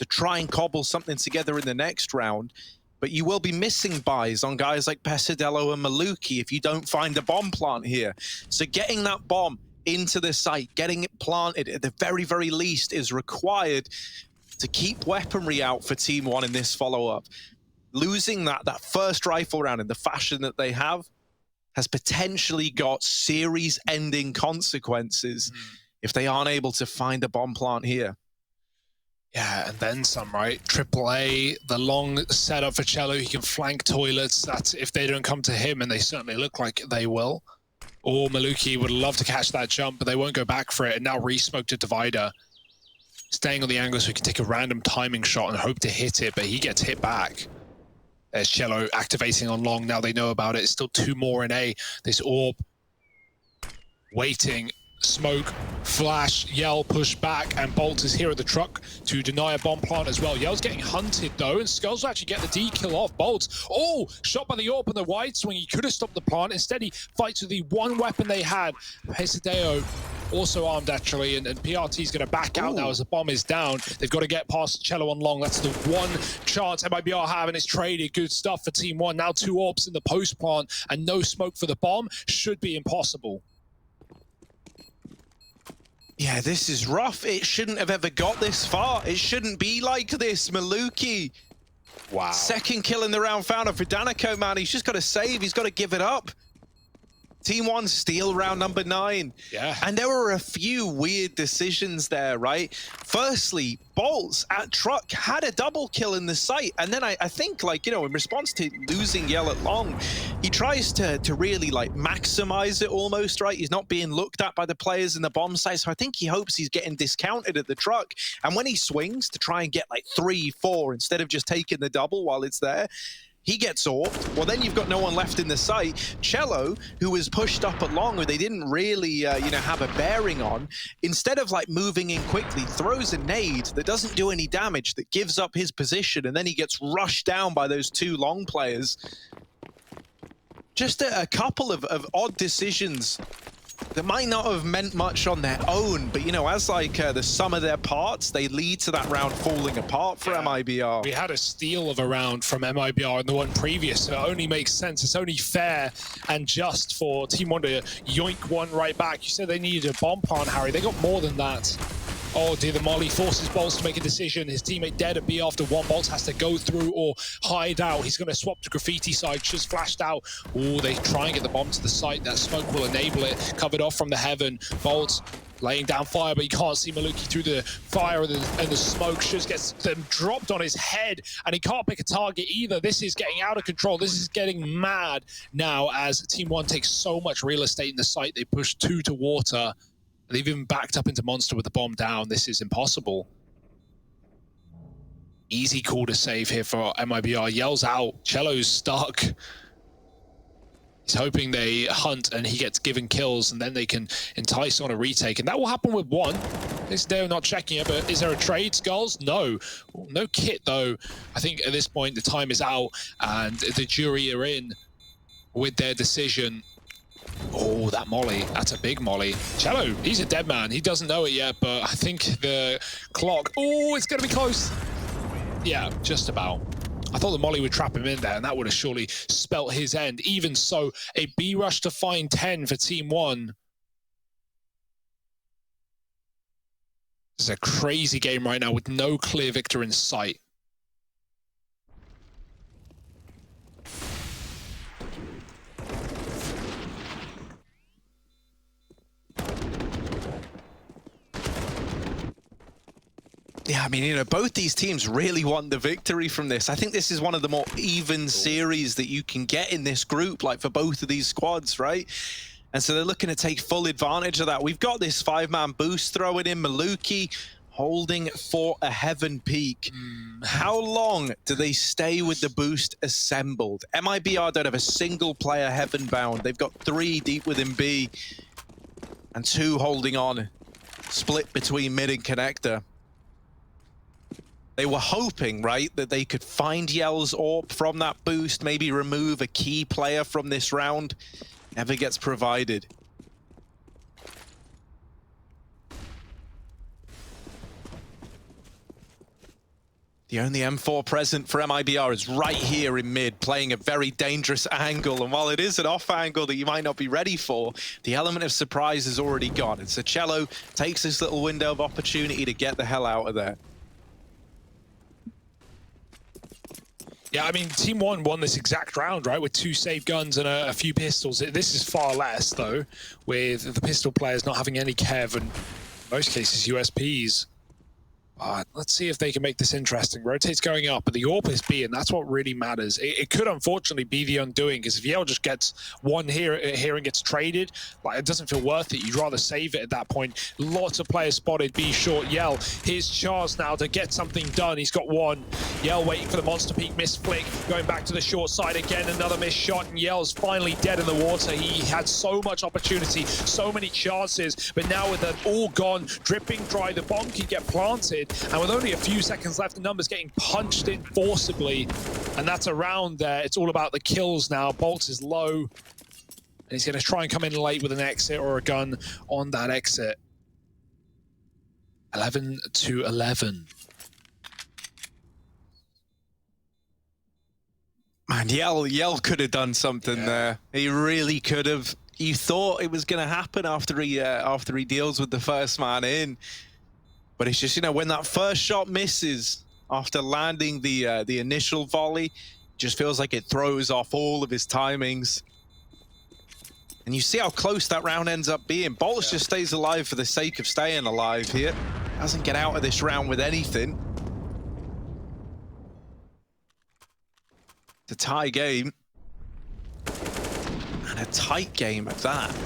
try and cobble something together in the next round. But you will be missing buys on guys like Pesadelo and Maluki if you don't find a bomb plant here. So getting that bomb into the site, getting it planted at the very, very least is required to keep weaponry out for TeamOne in this follow-up. Losing that first rifle round in the fashion that they have has potentially got series-ending consequences if they aren't able to find a bomb plant here. Yeah, and then some, right? AAA, the long setup for Cello. He can flank toilets. That's if they don't come to him, and they certainly look like they will. Or Maluki would love to catch that jump, but they won't go back for it. And now re-smoked a divider. Staying on the angle so he can take a random timing shot and hope to hit it, but he gets hit back. There's Cello activating on long. Now they know about it. It's still 2 more in A. This orb waiting. Smoke, flash, Yell push back, and Bolt is here at the truck to deny a bomb plant as well. Yell's getting hunted though, and Skulls will actually get the D kill off Bolt. Oh, shot by the AWP on the wide swing. He could have stopped the plant. Instead, he fights with the one weapon they had. Pesadeo also armed actually, and PRT's going to back out now as the bomb is down. They've got to get past Cello on long. That's the one chance MIBR have, and it's traded. Good stuff for TeamOne. Now 2 AWPs in the post plant, and no smoke for the bomb. Should be impossible. Yeah, this is rough. It shouldn't have ever got this far. It shouldn't be like this. Maluki. Wow. Second kill in the round found for Danico, man. He's just got to save. He's got to give it up. TeamOne steal round number 9. Yeah. And there were a few weird decisions there, right? Firstly, Bolts at truck had a double kill in the site. And then I think, like, you know, in response to losing Yell at long, he tries to really, like, maximize it almost, right? He's not being looked at by the players in the bomb site. So I think he hopes he's getting discounted at the truck. And when he swings to try and get, like, 3, 4, instead of just taking the double while it's there, he gets AWP'd. Well, then you've got no one left in the site. Cello, who was pushed up at long, where they didn't really, you know, have a bearing on, instead of like moving in quickly, throws a nade that doesn't do any damage, that gives up his position, and then he gets rushed down by those 2 long players. Just a couple of odd decisions that might not have meant much on their own, but, you know, as like the sum of their parts, they lead to that round falling apart for MIBR. We had a steal of a round from MIBR in the one previous, so it only makes sense. It's only fair and just for TeamOne to yoink one right back. You said they needed a bomb plant, Harry. They got more than that. Oh dear, the molly forces Bolts to make a decision. His teammate dead at B after 1. Bolts has to go through or hide out. He's going to swap to graffiti side, just flashed out. Oh, they try and get the bomb to the site. That smoke will enable it. Covered off from the heaven. Bolts laying down fire, but he can't see Maluki through the fire and the smoke. Just gets them dropped on his head, and he can't pick a target either. This is getting out of control. This is getting mad now as TeamOne takes so much real estate in the site. They push 2 to water. They've even backed up into Monster with the bomb down. This is impossible. Easy call to save here for MIBR. Yells out. Cello's stuck. He's hoping they hunt and he gets given kills, and then they can entice on a retake. And that will happen with 1. They're not checking it, but is there a trade, Skulls? No. No kit, though. I think at this point the time is out and the jury are in with their decision. Oh, that molly. That's a big molly. Cello, he's a dead man. He doesn't know it yet, but I think the clock... Oh, it's going to be close. Yeah, just about. I thought the molly would trap him in there, and that would have surely spelt his end. Even so, a B rush to find 10 for TeamOne. This is a crazy game right now with no clear victor in sight. Yeah, I mean, you know, both these teams really want the victory from this. I think this is one of the more even series that you can get in this group, like for both of these squads, right? And so they're looking to take full advantage of that. We've got this 5-man boost throwing in. Maluki holding for a heaven peak. How long do they stay with the boost assembled? MIBR don't have a single player heaven bound. They've got 3 deep within B and 2 holding on, split between mid and connector. They were hoping, right, that they could find Yell's AWP from that boost, maybe remove a key player from this round. Never gets provided. The only M4 present for MIBR is right here in mid, playing a very dangerous angle. And while it is an off angle that you might not be ready for, the element of surprise is already gone. And so Cello takes this little window of opportunity to get the hell out of there. Yeah, I mean, TeamOne won this exact round, right, with 2 save guns and a few pistols. This is far less, though, with the pistol players not having any Kev and, in most cases, USPs. Let's see if they can make this interesting. Rotate's going up, but the AWP is B, and that's what really matters. It could, unfortunately, be the undoing, because if Yell just gets one here and gets traded, like, it doesn't feel worth it. You'd rather save it at that point. Lots of players spotted B short. Yell, here's chance now to get something done. He's got one. Yell waiting for the monster peak, missed flick, going back to the short side again, another missed shot, and Yell's finally dead in the water. He had so much opportunity, so many chances, but now with it all gone, dripping dry, the bomb can get planted. And with only a few seconds left, the numbers getting punched in forcibly. And that's around there. It's all about the kills now. Bolts is low. And he's going to try and come in late with an exit or a gun on that exit. 11-11. Man, Yell could have done something there. He really could have. You thought it was going to happen after he deals with the first man in. But it's just, you know, when that first shot misses after landing the initial volley, just feels like it throws off all of his timings. And you see how close that round ends up being. Bolts just stays alive for the sake of staying alive here. Doesn't get out of this round with anything. It's a tie game. And a tight game at that.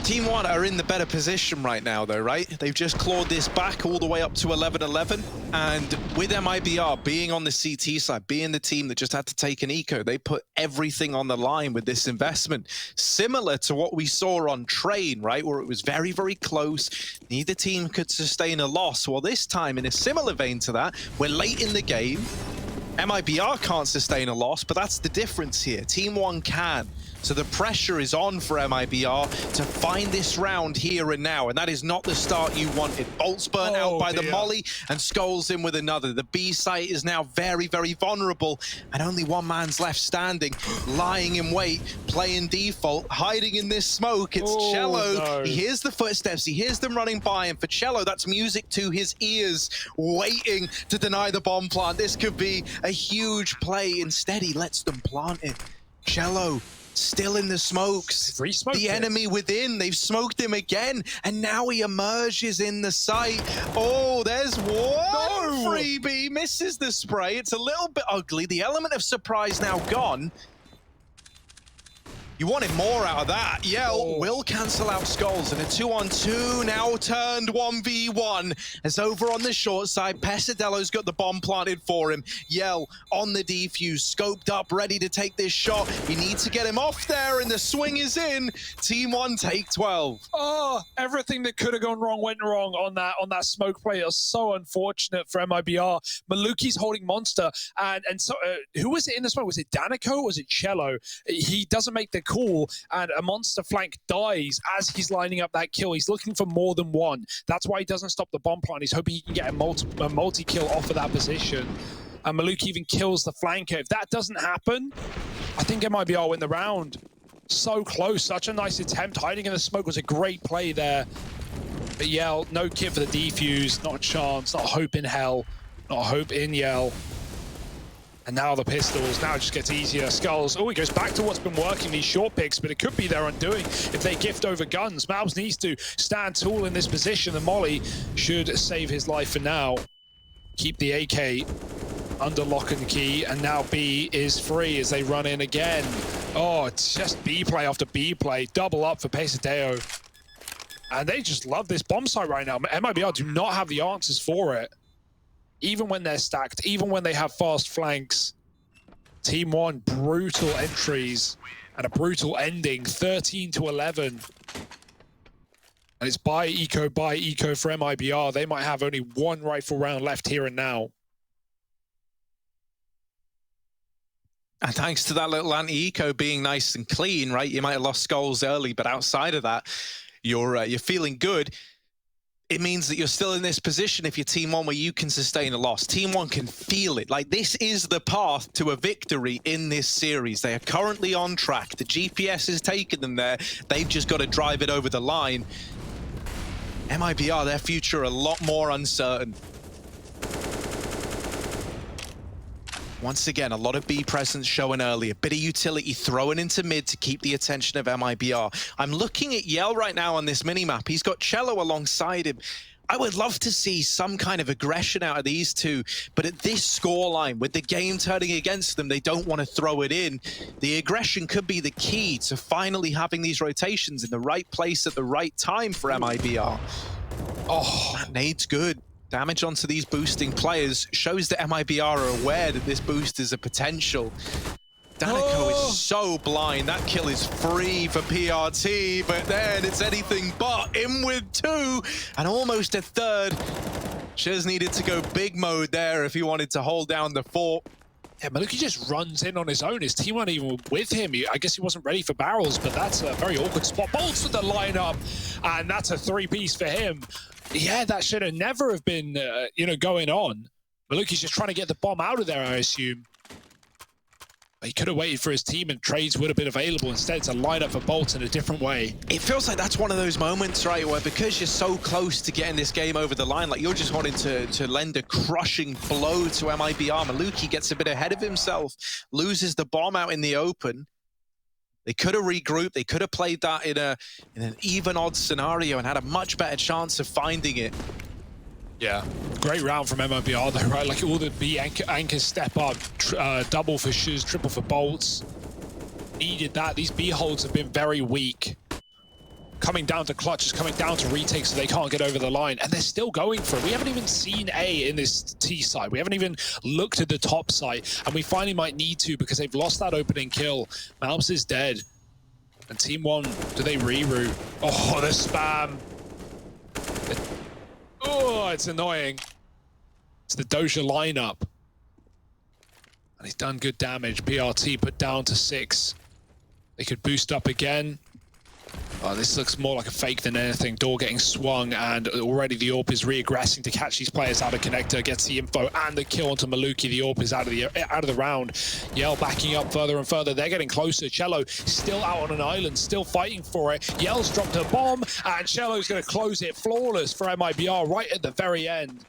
TeamOne are in the better position right now, though, right? They've just clawed this back all the way up to 11-11. And with MIBR being on the CT side, being the team that just had to take an eco, they put everything on the line with this investment. Similar to what we saw on Train, right? Where it was very, very close. Neither team could sustain a loss. Well, this time, in a similar vein to that, we're late in the game. MIBR can't sustain a loss, but that's the difference here. TeamOne can. So the pressure is on for MIBR to find this round here and now, and that is not the start you wanted. Bolts burnt out by the molly, and Skulls in with another. The B site is now very, very vulnerable, and only one man's left standing, lying in wait, playing default, hiding in this smoke. It's Cello. No. He hears the footsteps, he hears them running by, and for Cello, that's music to his ears, waiting to deny the bomb plant. This could be a huge play. Instead, he lets them plant it. Cello still in the smokes. The enemy within, they've smoked him again, and now he emerges in the site. Oh, there's one freebie, misses the spray. It's a little bit ugly. The element of surprise now gone. You wanted more out of that. Yell will cancel out Skulls, and a 2-on-2 now turned 1v1. As over on the short side, Pesadello's got the bomb planted for him. Yell on the defuse, scoped up, ready to take this shot. He needs to get him off there, and the swing is in. TeamOne take 12. Oh, everything that could have gone wrong went wrong on that smoke play. It was so unfortunate for MIBR. Maluki's holding Monster, and so who was it in the smoke? Was it Danico or was it Cello? He doesn't make the cool, and a monster flank dies as he's lining up that kill. He's looking for more than one. That's why he doesn't stop the bomb plant. He's hoping he can get a multi-kill off of that position. And Maluki even kills the flanker. If that doesn't happen, I think MIBR win the round. So close, such a nice attempt. Hiding in the smoke was a great play there. But Yell, no kit for the defuse, not a chance, not a hope in hell, not a hope in Yell. And now the pistols, now it just gets easier. Skulls, oh, he goes back to what's been working, these short picks, but it could be their undoing if they gift over guns. Malbs needs to stand tall in this position, and Molly should save his life for now. Keep the AK under lock and key, and now B is free as they run in again. Oh, it's just B play after B play. Double up for Pesadeo. And they just love this bomb site right now. MIBR do not have the answers for it. Even when they're stacked, even when they have fast flanks. TeamOne, brutal entries and a brutal ending, 13-11. And it's by eco for MIBR. They might have only one rifle round left here and now. And thanks to that little anti-eco being nice and clean, right? You might have lost skulls early, but outside of that, you're feeling good. It means that you're still in this position if you're TeamOne where you can sustain a loss. TeamOne can feel it. Like, this is the path to a victory in this series. They are currently on track. The GPS has taken them there. They've just got to drive it over the line. MIBR, their future a lot more uncertain. Once again, a lot of B presence showing early. A bit of utility thrown into mid to keep the attention of MIBR. I'm looking at Yell right now on this minimap. He's got Cello alongside him. I would love to see some kind of aggression out of these two, but at this scoreline, with the game turning against them, they don't want to throw it in. The aggression could be the key to finally having these rotations in the right place at the right time for MIBR. Oh, that nade's good. Damage onto these boosting players shows that MIBR are aware that this boost is a potential. Danico is so blind. That kill is free for PRT, but then it's anything but. In with two and almost a third. Shiz needed to go big mode there if he wanted to hold down the fort. Yeah, Maluki just runs in on his own. His team weren't even with him. I guess he wasn't ready for barrels, but that's a very awkward spot. Bolts with the lineup, and that's a three-piece for him. Yeah, that should have never have been, going on. Maluki's just trying to get the bomb out of there, I assume. He could have waited for his team and trades would have been available instead to line up for Bolt in a different way. It feels like that's one of those moments, right, where because you're so close to getting this game over the line, like you're just wanting to lend a crushing blow to MIBR. Maluki gets a bit ahead of himself, loses the bomb out in the open. They could have regrouped, they could have played that in an even odd scenario and had a much better chance of finding it. Yeah, great round from MIBR though, right? Like all the B anchors step up, double for Shiz, triple for Bolts. Needed that. These B holds have been very weak. Coming down to clutches, coming down to retakes, so they can't get over the line. And they're still going for it. We haven't even seen A in this T side. We haven't even looked at the top site. And we finally might need to because they've lost that opening kill. Malbs is dead. And TeamOne, do they reroute? Oh, the spam. Oh, it's annoying. It's the Doja lineup. And he's done good damage. PRT put down to 6. They could boost up again. Oh, this looks more like a fake than anything. Door getting swung, and already the AWP is re-aggressing to catch these players out of connector. Gets the info and the kill onto Maluki. The AWP is out of the round. Yell backing up further and further. They're getting closer. Cello still out on an island, still fighting for it. Yell's dropped a bomb, and Cello's going to close it flawless for MIBR right at the very end.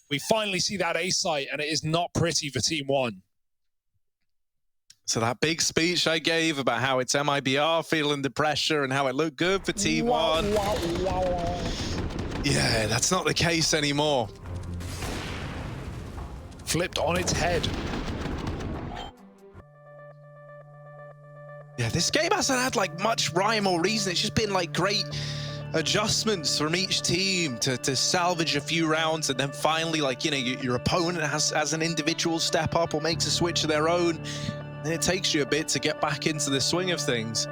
We finally see that A site, and it is not pretty for TeamOne. So that big speech I gave about how it's MIBR feeling the pressure and how it looked good for TeamOne. Yeah, that's not the case anymore. Flipped on its head. Yeah, this game hasn't had like much rhyme or reason. It's just been like great adjustments from each team to salvage a few rounds, and then finally, like, your opponent has an individual step up or makes a switch of their own. And it takes you a bit to get back into the swing of things.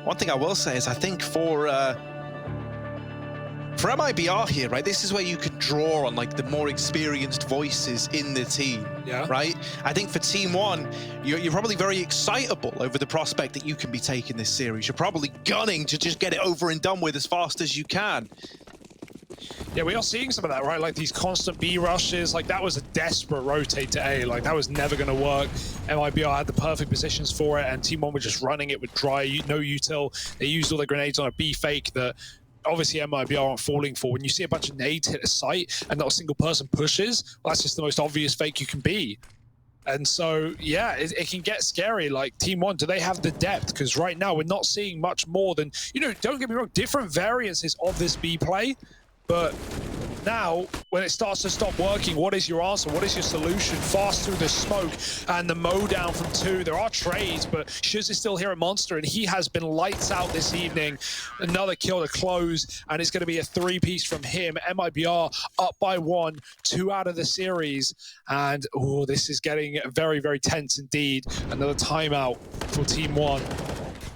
One thing I will say is I think for For MIBR here, right, this is where you could draw on like the more experienced voices in the team, right? I think for TeamOne, you're probably very excitable over the prospect that you can be taking this series. You're probably gunning to just get it over and done with as fast as you can. Yeah, we are seeing some of that, right? Like these constant B rushes, like that was a desperate rotate to A. Like that was never going to work. MIBR had the perfect positions for it, and TeamOne were just running it with dry, no util. They used all their grenades on a B fake that obviously MIBR aren't falling for. When you see a bunch of nades hit a site and not a single person pushes, well, that's just the most obvious fake you can be. And so, yeah, it can get scary. Like TeamOne, do they have the depth? Because right now we're not seeing much more than, you know, don't get me wrong, different variances of this B play. But now, when it starts to stop working, what is your answer? What is your solution? Fast through the smoke and the mow down from 2. There are trades, but Shuz is still here at Monster, and he has been lights out this evening. Another kill to close, and it's going to be a 3-piece from him. MIBR up by 1, 2 out of the series. And, oh, this is getting very, very tense indeed. Another timeout for TeamOne,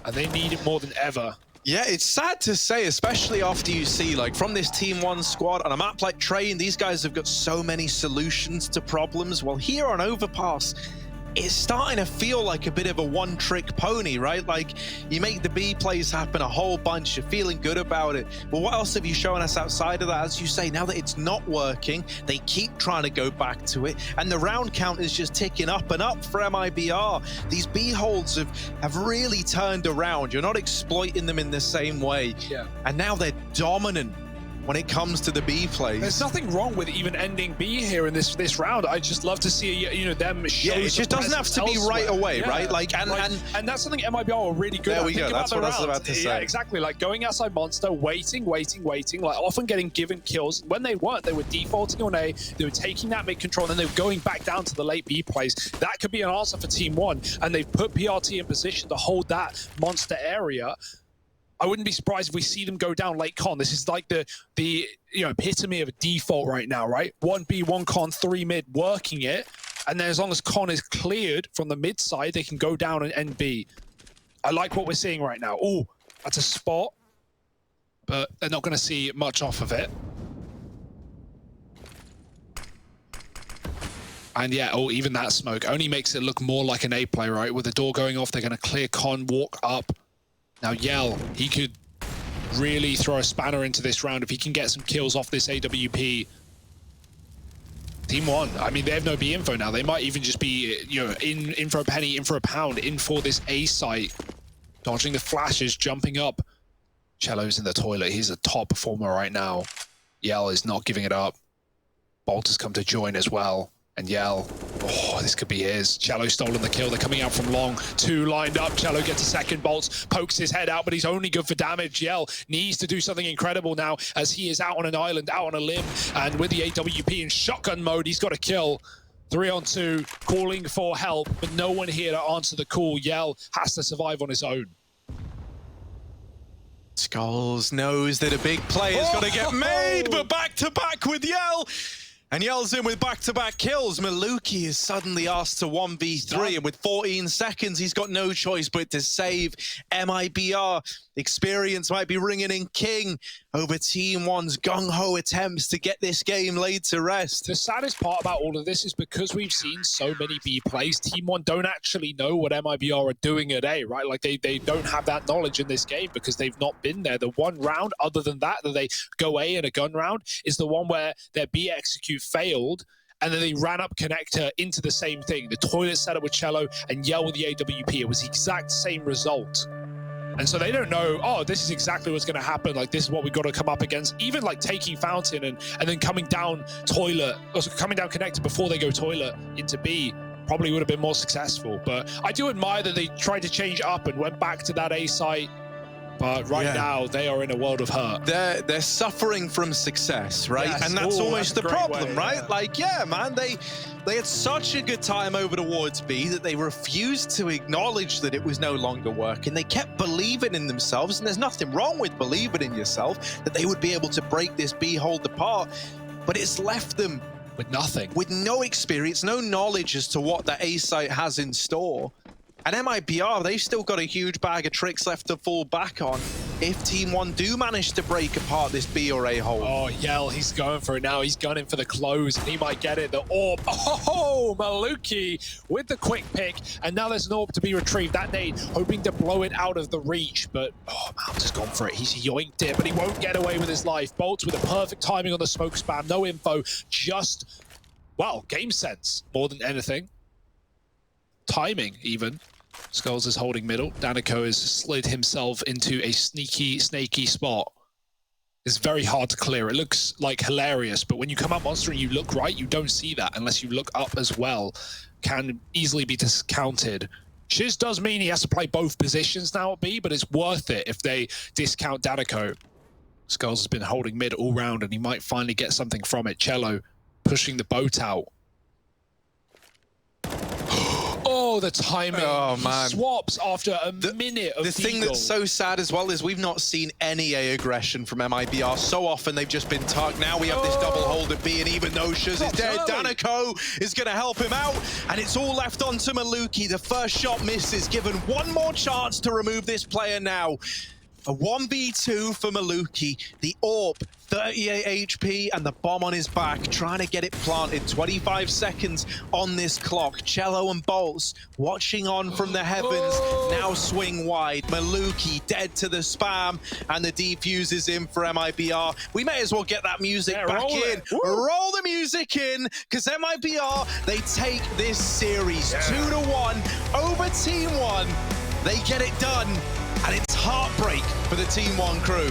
and they need it more than ever. Yeah, it's sad to say, especially after you see, like, from this TeamOne squad, on a map like Train, these guys have got so many solutions to problems. Well, here on Overpass, it's starting to feel like a bit of a one-trick pony, right? Like, you make the B plays happen a whole bunch, you're feeling good about it. But what else have you shown us outside of that? As you say, now that it's not working, they keep trying to go back to it, and the round count is just ticking up and up for MIBR. These B holds have really turned around. You're not exploiting them in the same way. Yeah. And now they're dominant when it comes to the B plays. There's nothing wrong with even ending B here in this round. I just love to see, you know, them show. Yeah, it just doesn't have to be right away, right? Like, and that's something MIBR are really good at. There we go. That's what I was about to say. Yeah, exactly. Like going outside Monster, waiting, like often getting given kills. When they weren't, they were defaulting on A. They were taking that mid control, and then they were going back down to the late B plays. That could be an answer for TeamOne, and they've put PRT in position to hold that Monster area. I wouldn't be surprised if we see them go down late con. This is like the you know, epitome of a default right now, right? 1B, 1 con, 3 mid, working it. And then as long as con is cleared from the mid side, they can go down and end B. I like what we're seeing right now. Oh, that's a spot. But they're not going to see much off of it. And yeah, oh, even that smoke only makes it look more like an A play, right? With the door going off, they're going to clear con, walk up. Now Yell, he could really throw a spanner into this round if he can get some kills off this AWP. TeamOne, I mean, they have no B info now. They might even just be, you know, in for a penny, in for a pound, in for this A site. Dodging the flashes, jumping up. Cello's in the toilet. He's a top performer right now. Yell is not giving it up. Bolt has come to join as well. And Yell, oh, this could be his. Cello stolen the kill. They're coming out from long. 2 lined up. Cello gets a second. Bolts pokes his head out, but he's only good for damage. Yell needs to do something incredible now as he is out on an island, out on a limb. And with the AWP in shotgun mode, he's got a kill. 3 on 2, calling for help, but no one here to answer the call. Yell has to survive on his own. Skulls knows that a big play is going to get made, but back-to-back with Yell. And Yell's in with back-to-back kills. Maluki is suddenly asked to 1v3, and with 14 seconds, he's got no choice but to save MIBR. Experience might be ringing in king over TeamOne's gung-ho attempts to get this game laid to rest. The saddest part about all of this is because we've seen so many B plays, TeamOne don't actually know what MIBR are doing at A, right? Like they don't have that knowledge in this game because they've not been there. The one round, other than that they go A in a gun round, is the one where their B execute failed, and then they ran up connector into the same thing. The toilet setup with Cello and Yell with the AWP. It was the exact same result. And so they don't know, oh, this is exactly what's going to happen. Like, this is what we got to come up against. Even like taking Fountain and then coming down toilet, or coming down connector before they go toilet into B, probably would have been more successful. But I do admire that they tried to change up and went back to that A site. But right now, they are in a world of hurt. They're suffering from success, right? Yes. And that's almost the problem, way, right? Yeah. Like, yeah, man, they had such a good time over towards B that they refused to acknowledge that it was no longer working. They kept believing in themselves, and there's nothing wrong with believing in yourself, that they would be able to break this B hold apart. But it's left them with nothing. With no experience, no knowledge as to what that A site has in store. And MIBR, they've still got a huge bag of tricks left to fall back on. if TeamOne do manage to break apart this B or A hold. Oh, Yell, he's going for it now. He's gunning for the close, and he might get it. The orb. Oh, Maluki with the quick pick, and now there's an orb to be retrieved. That nade, hoping to blow it out of the reach, but Mount has gone for it. He's yoinked it, but he won't get away with his life. Bolts with a perfect timing on the smoke spam. No info, just, well, game sense more than anything. Timing, even. Skulls is holding middle. Danico has slid himself into a sneaky, snaky spot. It's very hard to clear. It looks like hilarious, but when you come up monster and you look right, you don't see that unless you look up as well. Can easily be discounted. Shiz does mean he has to play both positions now at B, but it's worth it if they discount Danico. Skulls has been holding mid all round, and he might finally get something from it. Cello pushing the boat out. Oh, the timing. Oh, man. He swaps after a minute of The thing that's so sad as well is we've not seen any A aggression from MIBR. So often they've just been tugged. Now we have this double hold at B, and even though Shuz is dead, Danico is going to help him out, and it's all left onto Maluki. The first shot misses, given one more chance to remove this player now. A 1v2 for Maluki. The orb, 38 HP, and the bomb on his back, trying to get it planted. 25 seconds on this clock. Cello and Bolts watching on from the heavens. Now swing wide. Maluki dead to the spam, and the defuse is in for MIBR. We may as well get that music back in. Roll the music in, because MIBR, they take this series 2-1 over TeamOne. They get it done. And it's heartbreak for the TeamOne crew.